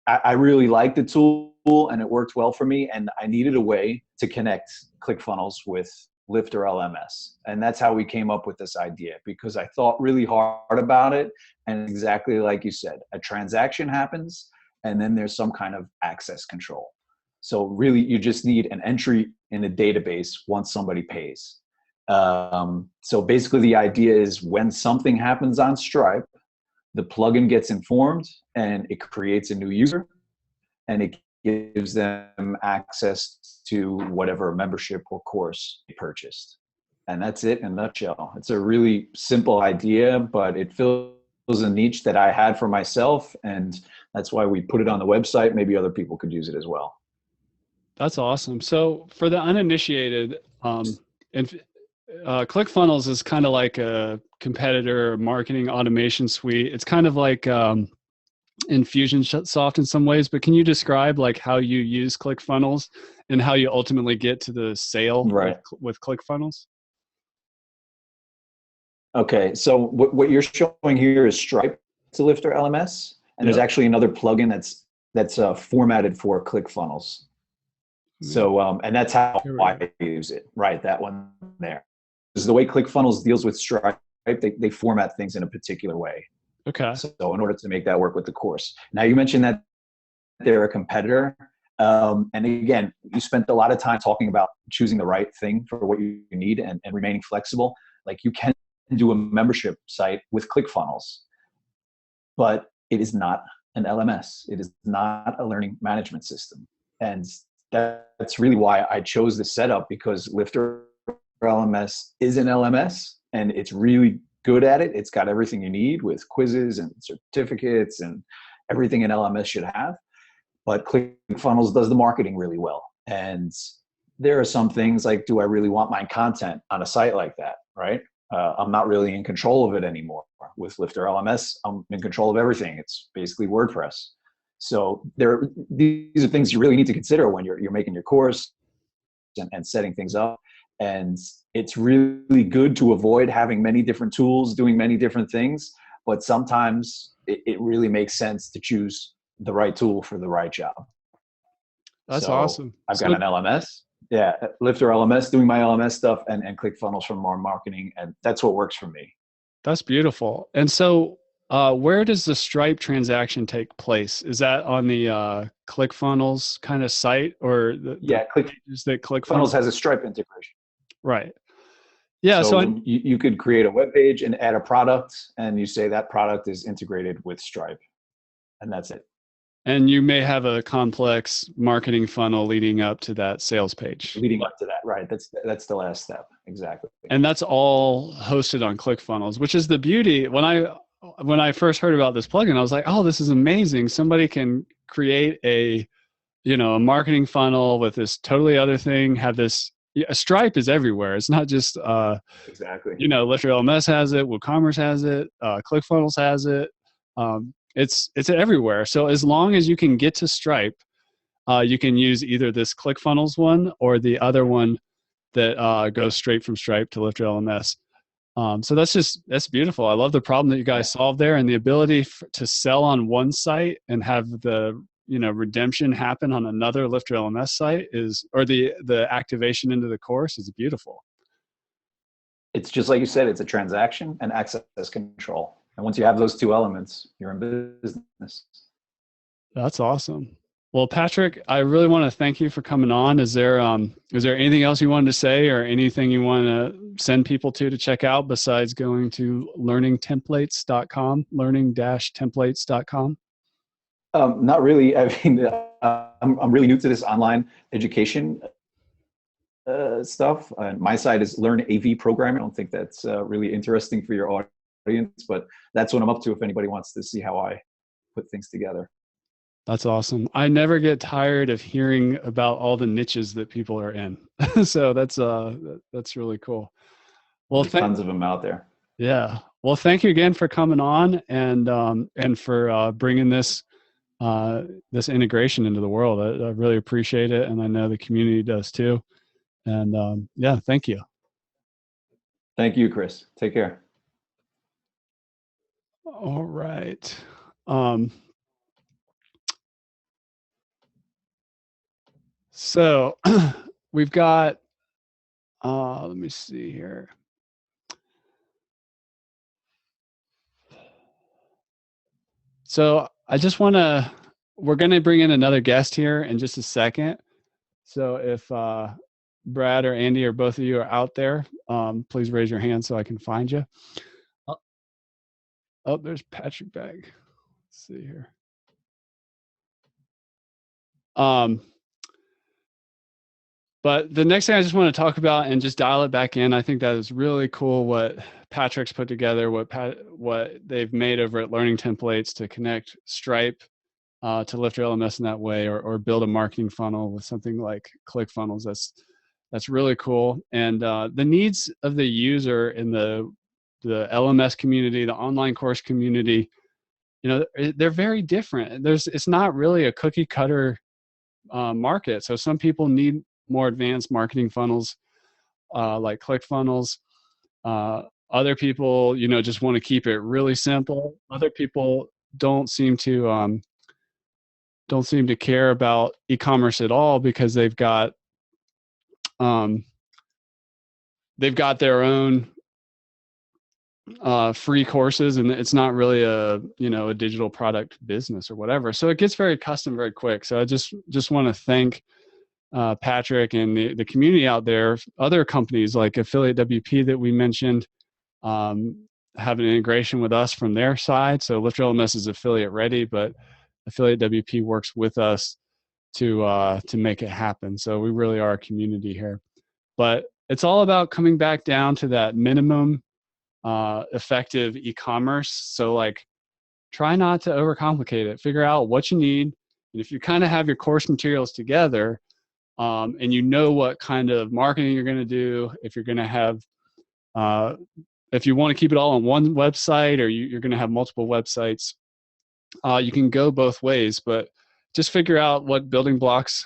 I really liked the tool, and it worked well for me. And I needed a way to connect ClickFunnels with LifterLMS. And that's how we came up with this idea, because I thought really hard about it. And exactly like you said, a transaction happens, and then there's some kind of access control. So really, you just need an entry in a database once somebody pays. So basically the idea is, when something happens on Stripe, the plugin gets informed and it creates a new user, and it gives them access to whatever membership or course they purchased. And that's it in a nutshell. It's a really simple idea, but it fills a niche that I had for myself, and that's why we put it on the website. Maybe other people could use it as well. That's awesome. So for the uninitiated, ClickFunnels is kind of like a competitor marketing automation suite. It's kind of like Infusionsoft in some ways, but can you describe like how you use ClickFunnels and how you ultimately get to the sale Right. with ClickFunnels? Okay. So what you're showing here is Stripe to Lifter LMS, and there's Yep. actually another plugin that's formatted for ClickFunnels. So and that's how Here we go. I use it. Right, that one there. Because the way ClickFunnels deals with Stripe, they format things in a particular way. Okay. So in order to make that work with the course. Now you mentioned that they're a competitor. And again, you spent a lot of time talking about choosing the right thing for what you need and remaining flexible. Like you can do a membership site with ClickFunnels, but it is not an LMS. It is not a learning management system. And that's really why I chose this setup, because Lifter LMS is an LMS and it's really good at it. It's got everything you need with quizzes and certificates and everything an LMS should have. But ClickFunnels does the marketing really well. And there are some things like, do I really want my content on a site like that, right? I'm not really in control of it anymore. With Lifter LMS, I'm in control of everything. It's basically WordPress. So these are things you really need to consider when you're making your course and setting things up. And it's really good to avoid having many different tools doing many different things. But sometimes it really makes sense to choose the right tool for the right job. That's So awesome. I've got So an LMS. Yeah, Lifter LMS doing my LMS stuff and ClickFunnels for more marketing. And that's what works for me. that's beautiful. And so where does the Stripe transaction take place? Is that on the ClickFunnels kind of site, or the Yeah, pages that ClickFunnels? ClickFunnels has a Stripe integration. Right. Yeah. So So you could create a web page and add a product, and you say that product is integrated with Stripe, and that's it. and you may have a complex marketing funnel leading up to that sales page. Leading up to that, right? That's the last step, exactly. And that's all hosted on ClickFunnels, which is the beauty. When I first heard about this plugin, I was like, oh, this is amazing. Somebody can create a marketing funnel with this totally other thing, have this. Stripe is everywhere. It's not just Exactly. LifterLMS has it, WooCommerce has it, ClickFunnels has it. It's everywhere. So as long as you can get to Stripe, you can use either this ClickFunnels one or the other one that goes straight from Stripe to LifterLMS. So that's beautiful. I love the problem that you guys solved there, and the ability to sell on one site and have the redemption happen on another LifterLMS site or the activation into the course is beautiful. It's just like you said, it's a transaction and access control. And once you have those two elements, you're in business. That's awesome. Well, Patrick, I really want to thank you for coming on. Is there anything else you wanted to say, or anything you want to send people to check out besides going to learningtemplates.com, learning-templates.com? Not really. I mean, I'm really new to this online education stuff. And my side is Learn AV Programming. I don't think that's really interesting for your audience, but that's what I'm up to if anybody wants to see how I put things together. That's awesome. I never get tired of hearing about all the niches that people are in. So that's really cool. Well, There's tons of them out there. Yeah. Well, thank you again for coming on and for bringing this integration into the world. I really appreciate it, and I know the community does too. And yeah, thank you. Thank you, Chris. Take care. All right. So we've got, let me see here. So we're going to bring in another guest here in just a second. So if Brad or Andy or both of you are out there, please raise your hand so I can find you. Oh, there's Patrick Bag. Let's see here. But the next thing I just want to talk about and just dial it back in, I think that is really cool what Patrick's put together, what they've made over at Learning Templates to connect Stripe to Lifter LMS in that way, or build a marketing funnel with something like ClickFunnels. That's really cool. And the needs of the user in the LMS community, the online course community, they're very different. It's not really a cookie cutter market. So some people need more advanced marketing funnels, like ClickFunnels. Other people, just want to keep it really simple. Other people don't seem to care about e-commerce at all, because um, they've got their own free courses, and it's not really a digital product business or whatever. So it gets very custom very quick. So I just want to thank Patrick and the community out there. Other companies like Affiliate WP that we mentioned have an integration with us from their side. So LifterLMS is affiliate ready, but Affiliate WP works with us to make it happen. So we really are a community here. But it's all about coming back down to that minimum effective e-commerce. So like, try not to overcomplicate it. Figure out what you need. And if you kind of have your course materials together, and you know what kind of marketing you're going to do, if you're going to have, if you want to keep it all on one website, or you're going to have multiple websites, you can go both ways. But just figure out what building blocks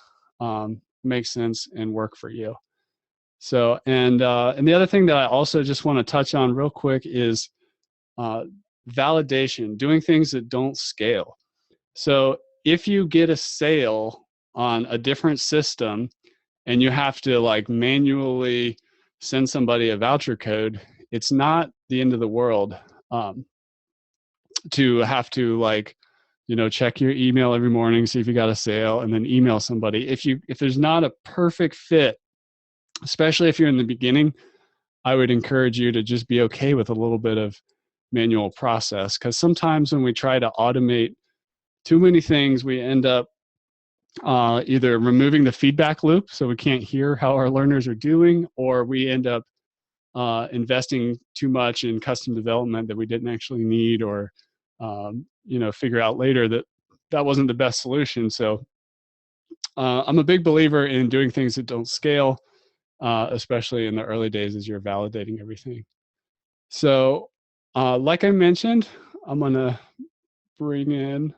make sense and work for you. So, and the other thing that I also just want to touch on real quick is validation, doing things that don't scale. So if you get a sale on a different system and you have to like manually send somebody a voucher code, it's not the end of the world to have to like, check your email every morning, see if you got a sale, and then email somebody. If there's not a perfect fit, especially if you're in the beginning, I would encourage you to just be okay with a little bit of manual process, because sometimes when we try to automate too many things, we end up either removing the feedback loop, so we can't hear how our learners are doing, or we end up investing too much in custom development that we didn't actually need, or figure out later that that wasn't the best solution. So I'm a big believer in doing things that don't scale, especially in the early days as you're validating everything. So like I mentioned, I'm going to bring in,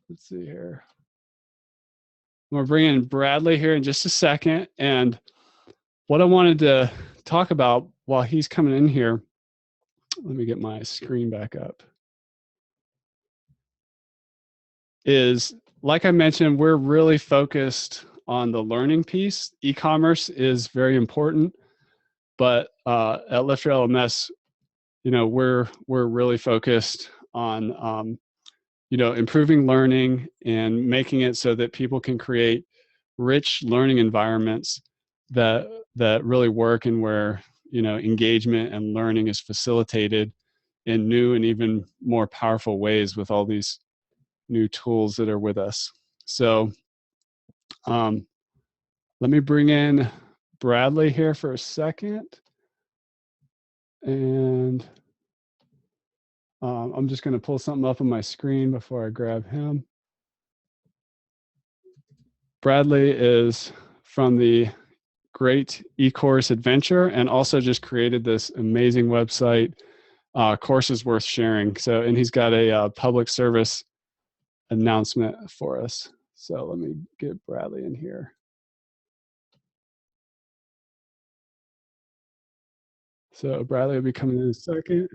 let's see here. I'm going to bring in Bradley here in just a second. And what I wanted to talk about while he's coming in here, let me get my screen back up, is like I mentioned, we're really focused on the learning piece. E-commerce is very important, but at LifterLMS, we're really focused on improving learning and making it so that people can create rich learning environments that really work, and where engagement and learning is facilitated in new and even more powerful ways with all these new tools that are with us. So let me bring in Bradley here for a second. And I'm just going to pull something up on my screen before I grab him. Bradley is from the Great eCourse Adventure, and also just created this amazing website, Courses Worth Sharing. So, and he's got a public service announcement for us. So let me get Bradley in here. So Bradley will be coming in a second.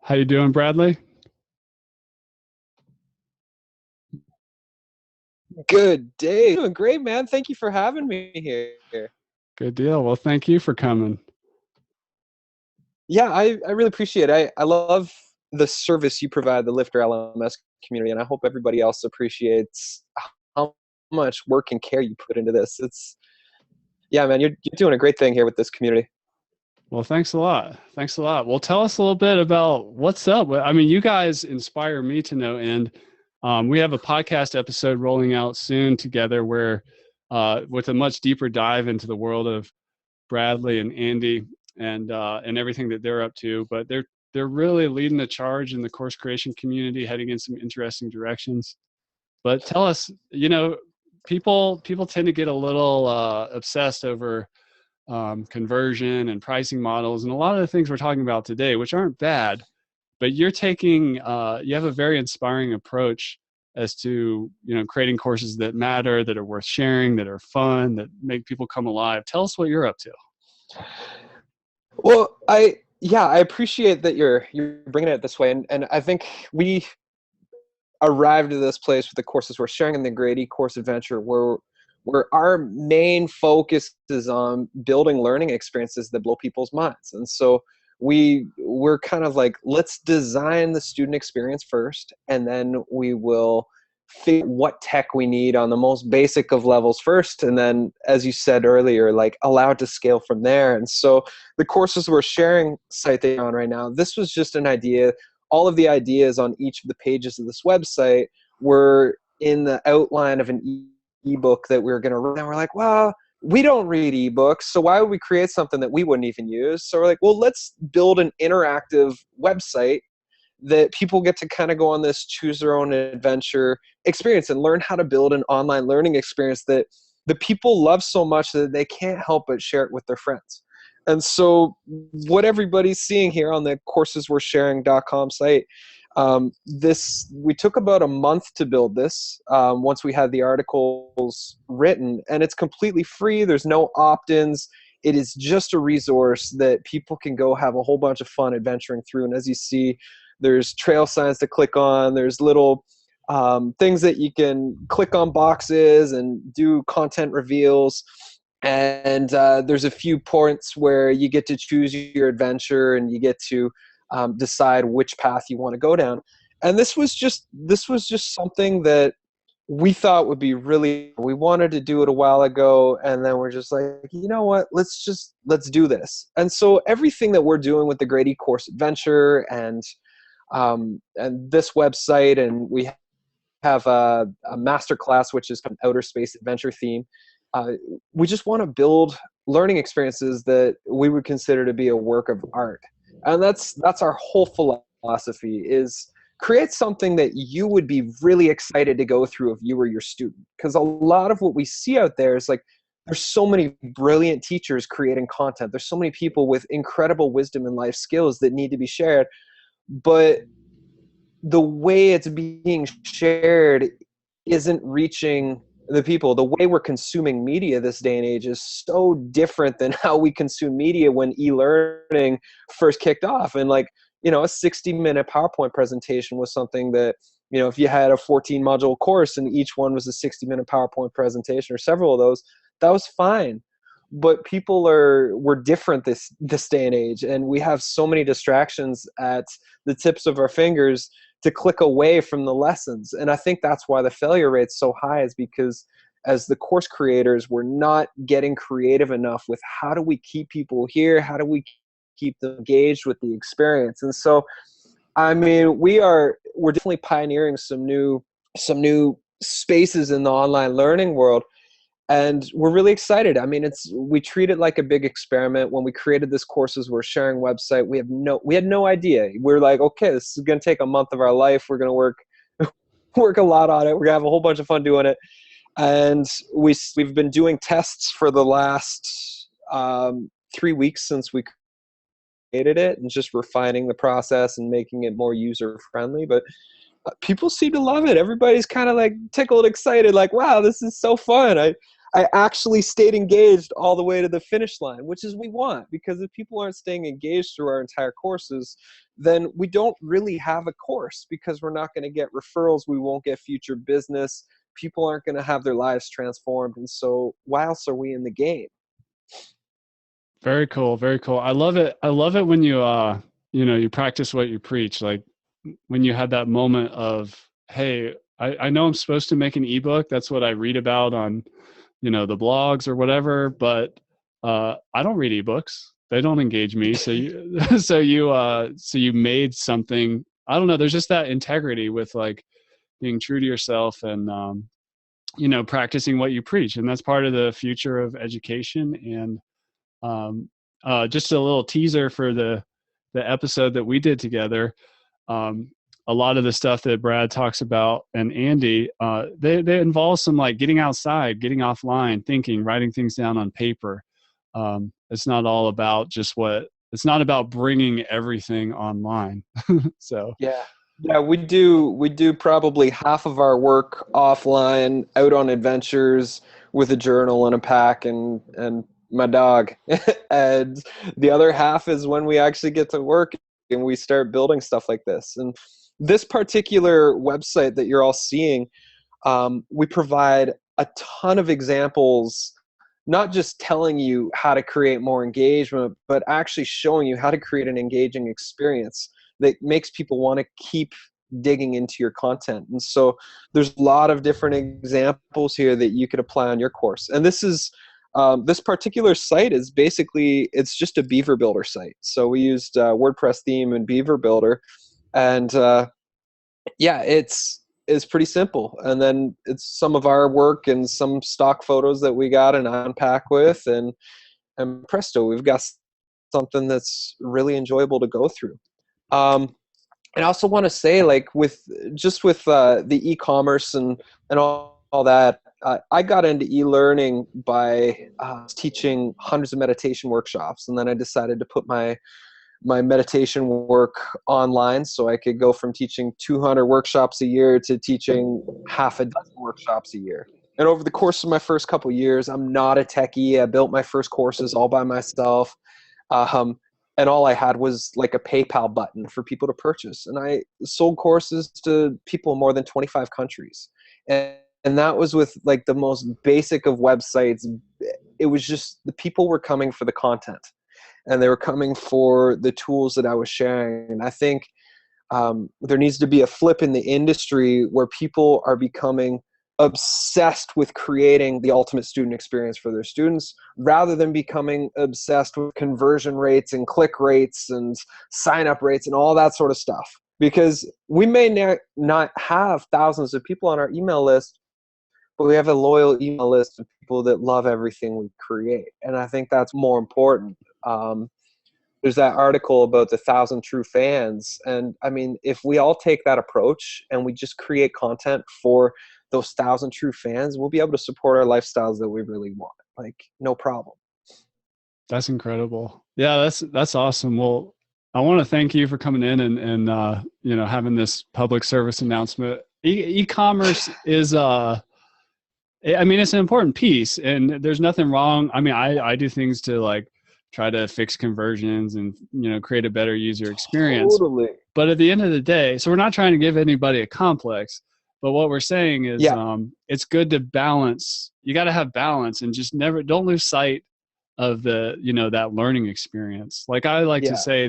How you doing, Bradley? Good day. Doing great, man. Thank you for having me here. Good deal. Well, thank you for coming. Yeah, I really appreciate it. I love the service you provide the LifterLMS community, and I hope everybody else appreciates how much work and care you put into this. Yeah, man, you're doing a great thing here with this community. Well, thanks a lot. Thanks a lot. Well, tell us a little bit about what's up. I mean, you guys inspire me to no end. We have a podcast episode rolling out soon together where with a much deeper dive into the world of Bradley and Andy and everything that they're up to. But they're really leading the charge in the course creation community, heading in some interesting directions. But tell us, people tend to get a little obsessed over conversion and pricing models and a lot of the things we're talking about today, which aren't bad, but you're taking, you have a very inspiring approach as to, creating courses that matter, that are worth sharing, that are fun, that make people come alive. Tell us what you're up to. Well, I appreciate that you're bringing it this way. And I think we arrived at this place with the courses we're sharing in the Great eCourse Adventure where our main focus is on building learning experiences that blow people's minds. And so we're kind of like, let's design the student experience first, and then we will figure what tech we need on the most basic of levels first. And then, as you said earlier, like allow it to scale from there. And so the courses we're sharing site that you're on right now, this was just an idea. All of the ideas on each of the pages of this website were in the outline of an ebook that we were going to run. And we're like, well, we don't read ebooks, so why would we create something that we wouldn't even use? So we're like, well, let's build an interactive website that people get to kind of go on this choose their own adventure experience and learn how to build an online learning experience that the people love so much that they can't help but share it with their friends. And so what everybody's seeing here on the courseswe'resharing.com site, we took about a month to build this once we had the articles written, and it's completely free. There's no opt-ins. It is just a resource that people can go have a whole bunch of fun adventuring through. And as you see, there's trail signs to click on. There's little things that you can click on boxes and do content reveals. And there's a few points where you get to choose your adventure and you get to decide which path you want to go down. And this was just something that we thought would be we wanted to do it a while ago. And then we're just like, you know what, let's do this. And so everything that we're doing with the Great eCourse Adventure and this website, and we have a masterclass, which is an outer space adventure theme. We just want to build learning experiences that we would consider to be a work of art. And that's our whole philosophy, is create something that you would be really excited to go through if you were your student. Because a lot of what we see out there is like, there's so many brilliant teachers creating content. There's so many people with incredible wisdom and life skills that need to be shared. But the way it's being shared isn't reaching the people. The way we're consuming media this day and age is so different than how we consume media when e-learning first kicked off. And like, a 60-minute PowerPoint presentation was something that, if you had a 14-module course and each one was a 60-minute PowerPoint presentation or several of those, that was fine. But people we're different this day and age, and we have so many distractions at the tips of our fingers to click away from the lessons. And I think that's why the failure rate's so high, is because as the course creators, we're not getting creative enough with how do we keep people here? How do we keep them engaged with the experience? And so, I mean, we're definitely pioneering some new spaces in the online learning world. And we're really excited. I mean, we treat it like a big experiment. When we created this Courses We're Sharing website, we had no idea. We're like, okay, this is going to take a month of our life. We're going to work a lot on it. We're going to have a whole bunch of fun doing it. And we've been doing tests for the last 3 weeks since we created it, and just refining the process and making it more user friendly. But people seem to love it. Everybody's kind of like tickled, excited, like, wow, this is so fun. I actually stayed engaged all the way to the finish line, which is what we want, because if people aren't staying engaged through our entire courses, then we don't really have a course, because we're not going to get referrals. We won't get future business. People aren't going to have their lives transformed. And so why else are we in the game? Very cool. Very cool. I love it. I love it when you, you practice what you preach. Like when you had that moment of, hey, I know I'm supposed to make an ebook. That's what I read about on, the blogs or whatever, but I don't read ebooks. They don't engage me. So you made something. I don't know. There's just that integrity with like being true to yourself and, practicing what you preach. And that's part of the future of education. And just a little teaser for the episode that we did together. A lot of the stuff that Brad talks about and Andy, they involve some like getting outside, getting offline, thinking, writing things down on paper. It's not all about it's not about bringing everything online. So yeah, we do probably half of our work offline, out on adventures with a journal and a pack and my dog, and the other half is when we actually get to work and we start building stuff like this. And this particular website that you're all seeing, we provide a ton of examples, not just telling you how to create more engagement, but actually showing you how to create an engaging experience that makes people want to keep digging into your content. And so there's a lot of different examples here that you could apply on your course. And this is this particular site is basically, it's just a Beaver Builder site. So we used WordPress theme and Beaver Builder, and it's pretty simple. And then it's some of our work and some stock photos that we got and unpack with, and presto, we've got something that's really enjoyable to go through. And I also want to say, like, with the e-commerce and all that, I got into e-learning by teaching hundreds of meditation workshops, and then I decided to put my meditation work online, so I could go from teaching 200 workshops a year to teaching half a dozen workshops a year. And over the course of my first couple of years, I'm not a techie. I built my first courses all by myself. And all I had was like a PayPal button for people to purchase. And I sold courses to people in more than 25 countries. And that was with like the most basic of websites. It was just the people were coming for the content, and they were coming for the tools that I was sharing. And I think there needs to be a flip in the industry where people are becoming obsessed with creating the ultimate student experience for their students, rather than becoming obsessed with conversion rates and click rates and sign up rates and all that sort of stuff. Because we may not have thousands of people on our email list, but we have a loyal email list of people that love everything we create. And I think that's more important. There's that article about the 1,000 true fans. And I mean, if we all take that approach and we just create content for those 1,000 true fans, we'll be able to support our lifestyles that we really want. Like, no problem. That's incredible. Yeah, that's awesome. Well, I want to thank you for coming in and having this public service announcement. E-commerce is it's an important piece, and there's nothing wrong. I mean, I do things to like try to fix conversions and create a better user experience. Totally. But at the end of the day, so we're not trying to give anybody a complex. But what we're saying is it's good to balance. You got to have balance, and just don't lose sight of that learning experience. Like I like to say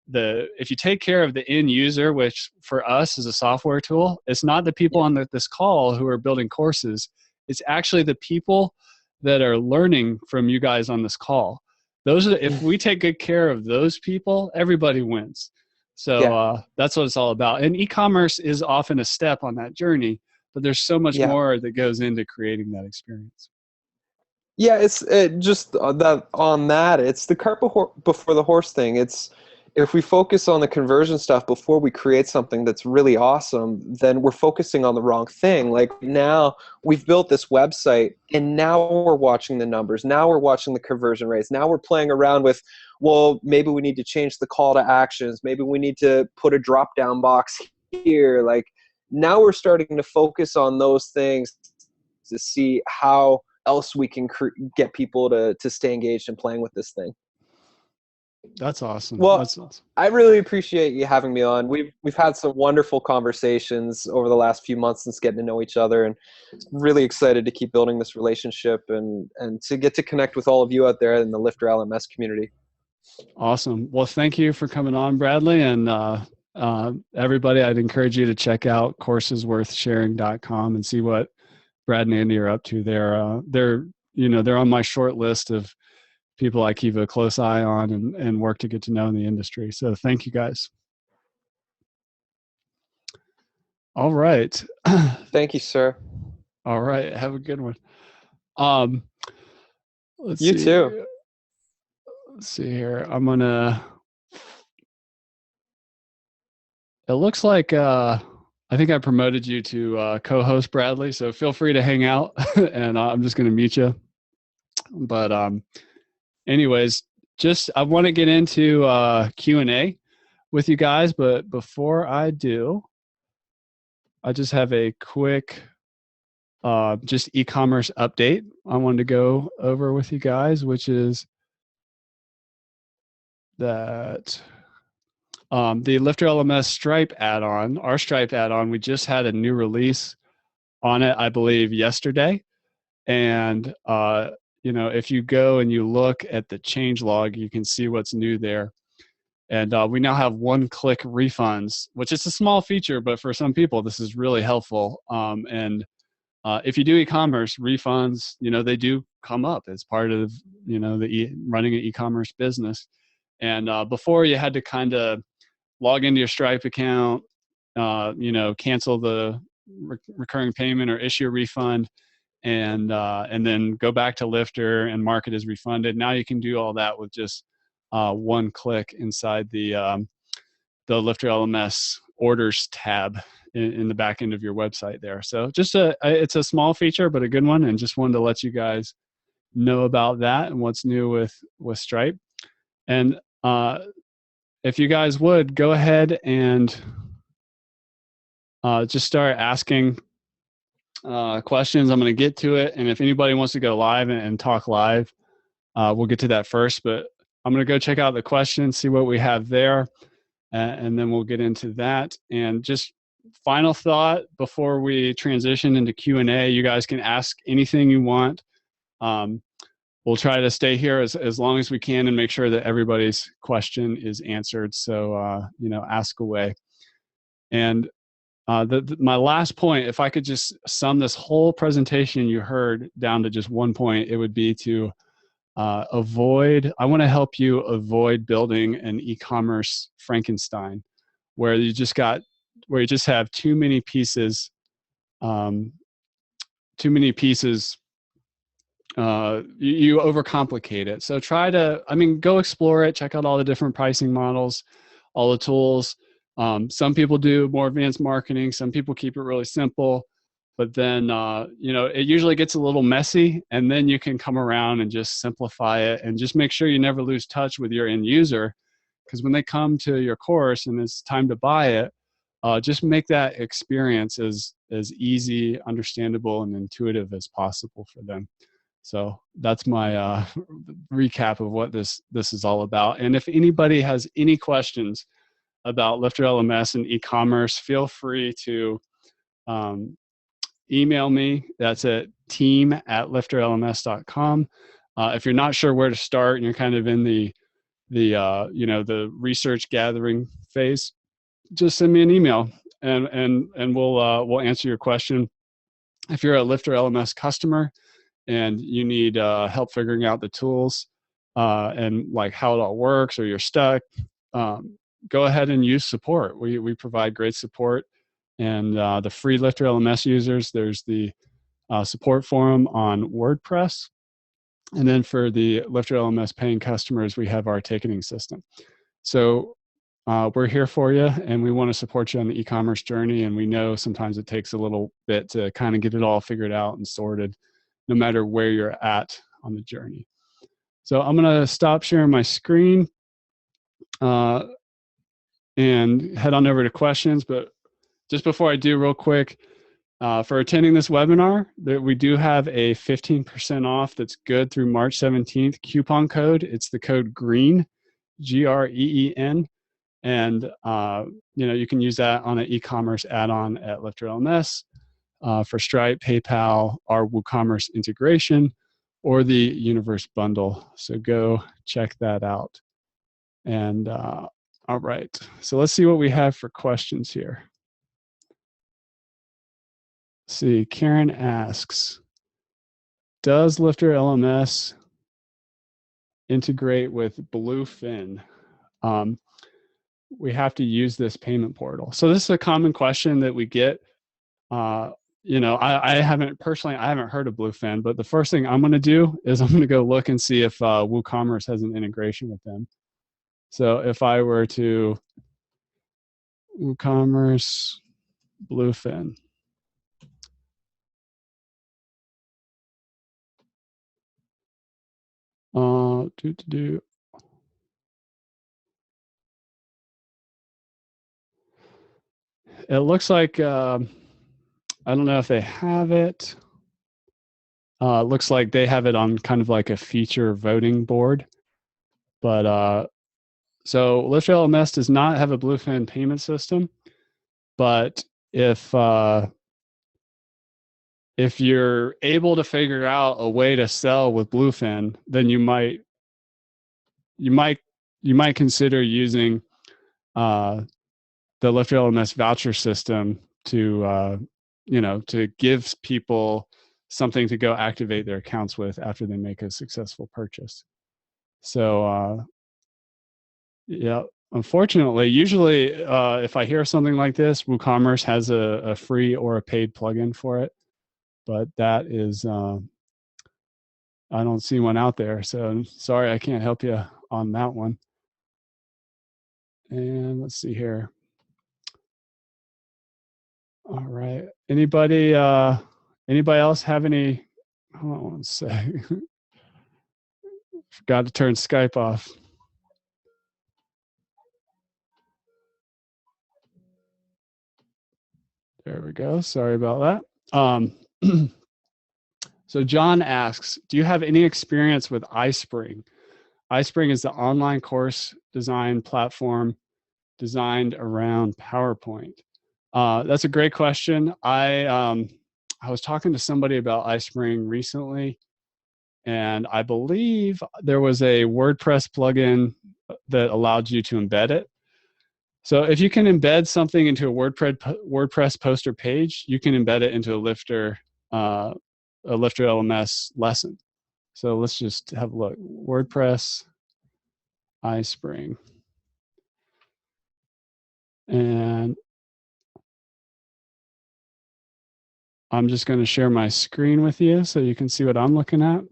if you take care of the end user, which for us is a software tool, it's not the people on this call who are building courses. It's actually the people that are learning from you guys on this call. If we take good care of those people, everybody wins. So that's what it's all about. And e-commerce is often a step on that journey, but there's so much more that goes into creating that experience. Yeah, it's just that on that. It's the cart before the horse thing. It's if we focus on the conversion stuff before we create something that's really awesome, then we're focusing on the wrong thing. Like now we've built this website, and now we're watching the numbers. Now we're watching the conversion rates. Now we're playing around with, well, maybe we need to change the call to actions. Maybe we need to put a drop-down box here. Like now we're starting to focus on those things to see how else we can get people to stay engaged and playing with this thing. That's awesome. Well, that's awesome. I really appreciate you having me on. We've had some wonderful conversations over the last few months since getting to know each other, and really excited to keep building this relationship and to get to connect with all of you out there in the LifterLMS community. Awesome. Well, thank you for coming on, Bradley, and everybody, I'd encourage you to check out coursesworthsharing.com and see what Brad and Andy are up to. They're on my short list of people I keep a close eye on and work to get to know in the industry. So thank you guys. All right. Thank you, sir. All right. Have a good one. You too. Let's see here. It looks like, I think I promoted you to co-host, Bradley. So feel free to hang out and I'm just going to mute you. But anyways, just I want to get into Q&A with you guys, but before I do, I just have a quick just e-commerce update I wanted to go over with you guys, which is that the LifterLMS Stripe add-on, our Stripe add-on, we just had a new release on it, I believe, yesterday. And you know, if you go and you look at the change log, you can see what's new there. And we now have one-click refunds, which is a small feature, but for some people, this is really helpful. And if you do e-commerce, refunds, you know, they do come up as part of, you know, running an e-commerce business. And before, you had to kind of log into your Stripe account, you know, cancel the recurring payment or issue a refund, and then go back to Lifter and mark it as refunded. Now you can do all that with just one click inside the Lifter LMS orders tab in the back end of your website there. So just it's a small feature, but a good one, and just wanted to let you guys know about that and what's new with Stripe. And if you guys would go ahead and just start asking questions. I'm going to get to it, and if anybody wants to go live and talk live, we'll get to that first. But I'm going to go check out the questions, see what we have there, and then we'll get into that. And just final thought before we transition into Q&A, you guys can ask anything you want. We'll try to stay here as long as we can and make sure that everybody's question is answered. So, you know, ask away. And my last point, if I could just sum this whole presentation you heard down to just one point, it would be to I want to help you avoid building an e-commerce Frankenstein where you just have too many pieces, you overcomplicate it. So go explore it, check out all the different pricing models, all the tools. Some people do more advanced marketing. Some people keep it really simple, but then, you know, it usually gets a little messy, and then you can come around and just simplify it and just make sure you never lose touch with your end user. Because when they come to your course and it's time to buy it, just make that experience as easy, understandable, and intuitive as possible for them. So that's my recap of what this is all about. And if anybody has any questions about Lifter LMS and e-commerce, feel free to email me. That's at team@lifterlms.com. If you're not sure where to start and you're kind of in the you know, the research gathering phase, just send me an email and we'll answer your question. If you're a Lifter LMS customer and you need help figuring out the tools and like how it all works, or you're stuck, go ahead and use support. We provide great support. And the free Lifter LMS users, there's the support forum on WordPress. And then for the Lifter LMS paying customers, we have our ticketing system. So we're here for you, and we want to support you on the e-commerce journey. And we know sometimes it takes a little bit to kind of get it all figured out and sorted, no matter where you're at on the journey. So I'm going to stop sharing my screen and head on over to questions. But just before I do, real quick, for attending this webinar, we do have a 15% off that's good through March 17th coupon code. It's the code GREEN, GREEN. And you know, you can use that on an e-commerce add-on at Lifter LMS. For Stripe, PayPal, our WooCommerce integration, or the Universe bundle. So go check that out. And all right, so let's see what we have for questions here. Let's see, Karen asks, does Lifter LMS integrate with Bluefin? We have to use this payment portal. So this is a common question that we get. You know, I haven't heard of Bluefin, but the first thing I'm going to do is I'm going to go look and see if WooCommerce has an integration with them. So if I were to WooCommerce Bluefin, It looks like, I don't know if they have it. It looks like they have it on kind of like a feature voting board. But so LifterLMS does not have a Bluefin payment system. But if you're able to figure out a way to sell with Bluefin, then you might consider using the LifterLMS voucher system to to give people something to go activate their accounts with after they make a successful purchase. So yeah, unfortunately, usually if I hear something like this, WooCommerce has a free or a paid plugin for it, but that is I don't see one out there. So sorry, I can't help you on that one. And let's see here. All right. Anybody else have any? Hold on one sec. Forgot to turn Skype off. There we go. Sorry about that. So John asks, do you have any experience with iSpring? iSpring is the online course design platform designed around PowerPoint. That's a great question. I was talking to somebody about iSpring recently, and I believe there was a WordPress plugin that allowed you to embed it. So if you can embed something into a WordPress poster page, you can embed it into a Lifter LMS lesson. So let's just have a look. WordPress iSpring. And I'm just going to share my screen with you so you can see what I'm looking at.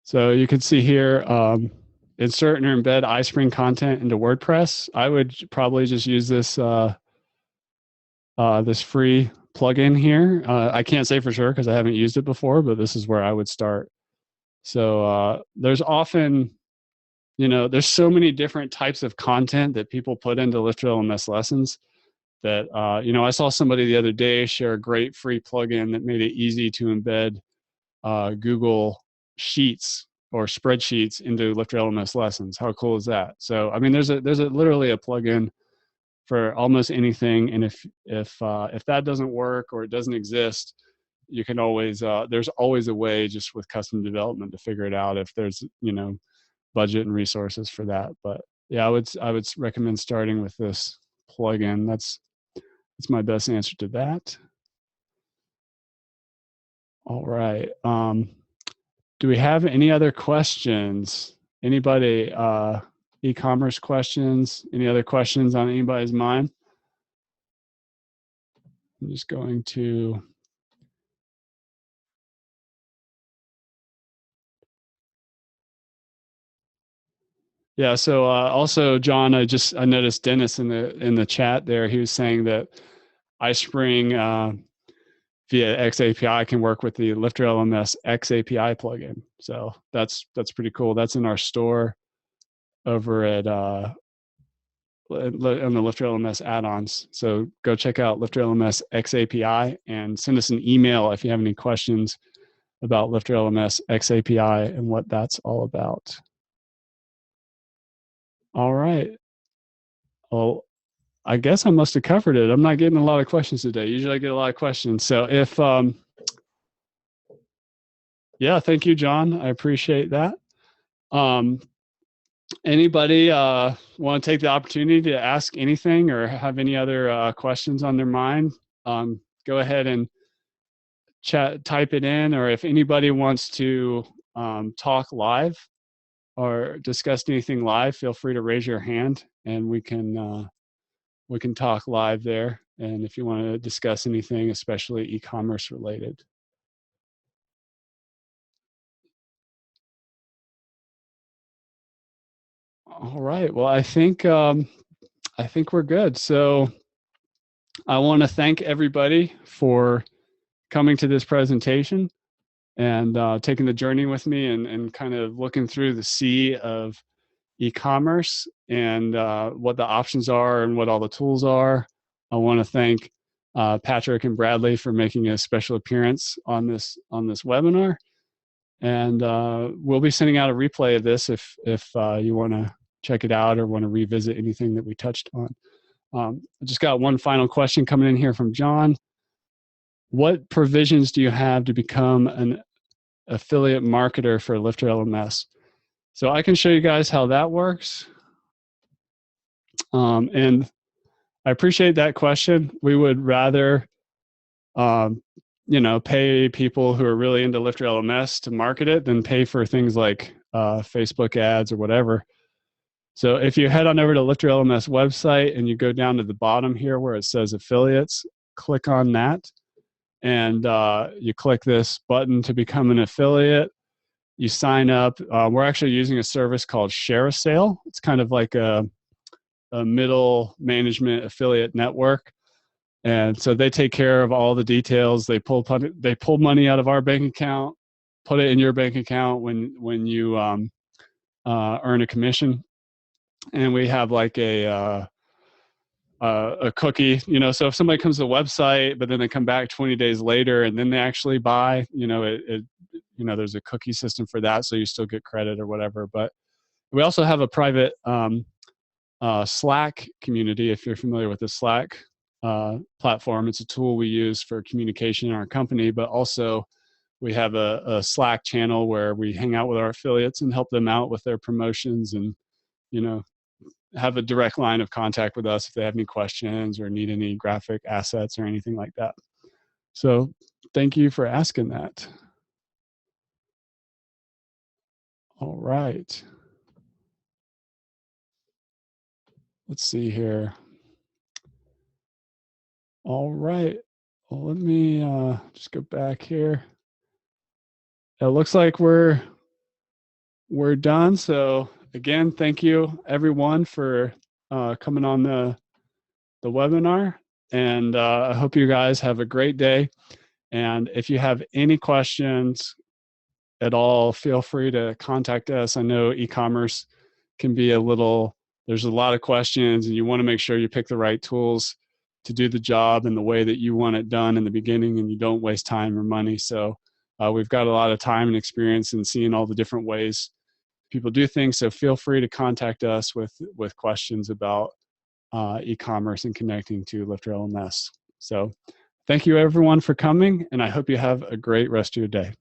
So you can see here, insert or embed iSpring content into WordPress. I would probably just use this this free plugin here. I can't say for sure because I haven't used it before, but this is where I would start. So there's often, there's so many different types of content that people put into LifterLMS lessons that, I saw somebody the other day share a great free plugin that made it easy to embed Google Sheets or spreadsheets into LifterLMS lessons. How cool is that? So, I mean, there's literally a plugin for almost anything. And if that doesn't work or it doesn't exist, you can always, there's always a way just with custom development to figure it out if there's, budget and resources for that. But yeah, I would recommend starting with this plugin. That's my best answer to that. All right. Do we have any other questions? Anybody, e-commerce questions? Any other questions on anybody's mind? I'm just going to. Yeah. So also, John, I noticed Dennis in the chat there. He was saying that iSpring via XAPI can work with the LifterLMS XAPI plugin. So that's pretty cool. That's in our store over at on the LifterLMS add-ons. So go check out LifterLMS XAPI and send us an email if you have any questions about LifterLMS XAPI and what that's all about. All right. Well, I guess I must have covered it. I'm not getting a lot of questions today. Usually I get a lot of questions. So if, yeah, thank you, John. I appreciate that. Anybody want to take the opportunity to ask anything or have any other questions on their mind? Go ahead and type it in, or if anybody wants to talk live or discuss anything live, feel free to raise your hand and we can talk live there. And if you want to discuss anything, especially e-commerce related. All right. Well, I think we're good. So I want to thank everybody for coming to this presentation and taking the journey with me and kind of looking through the sea of e-commerce and what the options are and what all the tools are. I want to thank Patrick and Bradley for making a special appearance on this webinar. And we'll be sending out a replay of this if you want to check it out or want to revisit anything that we touched on. I just got one final question coming in here from John. What provisions do you have to become an affiliate marketer for LifterLMS? So I can show you guys how that works. And I appreciate that question. We would rather, you know, pay people who are really into LifterLMS to market it than pay for things like Facebook ads or whatever. So if you head on over to LifterLMS website and you go down to the bottom here where it says affiliates, click on that. And you click this button to become an affiliate. You sign up. We're actually using a service called Share a Sale. It's kind of like a middle management affiliate network. And so they take care of all the details. They pull money out of our bank account, put it in your bank account when you earn a commission. And we have like a cookie, you know, so if somebody comes to the website, but then they come back 20 days later and then they actually buy, you know, you know, there's a cookie system for that. So you still get credit or whatever. But we also have a private Slack community. If you're familiar with the Slack platform, it's a tool we use for communication in our company, but also we have a Slack channel where we hang out with our affiliates and help them out with their promotions and, you know, have a direct line of contact with us if they have any questions or need any graphic assets or anything like that. So thank you for asking that. All right. Let's see here. All right. Well, let me just go back here. It looks like we're done. So again, thank you everyone for coming on the webinar. And I hope you guys have a great day. And if you have any questions at all, feel free to contact us. I know e-commerce can be there's a lot of questions and you want to make sure you pick the right tools to do the job in the way that you want it done in the beginning and you don't waste time or money. So we've got a lot of time and experience in seeing all the different ways people do things. So feel free to contact us with questions about e-commerce and connecting to LifterLMS. So thank you everyone for coming, and I hope you have a great rest of your day.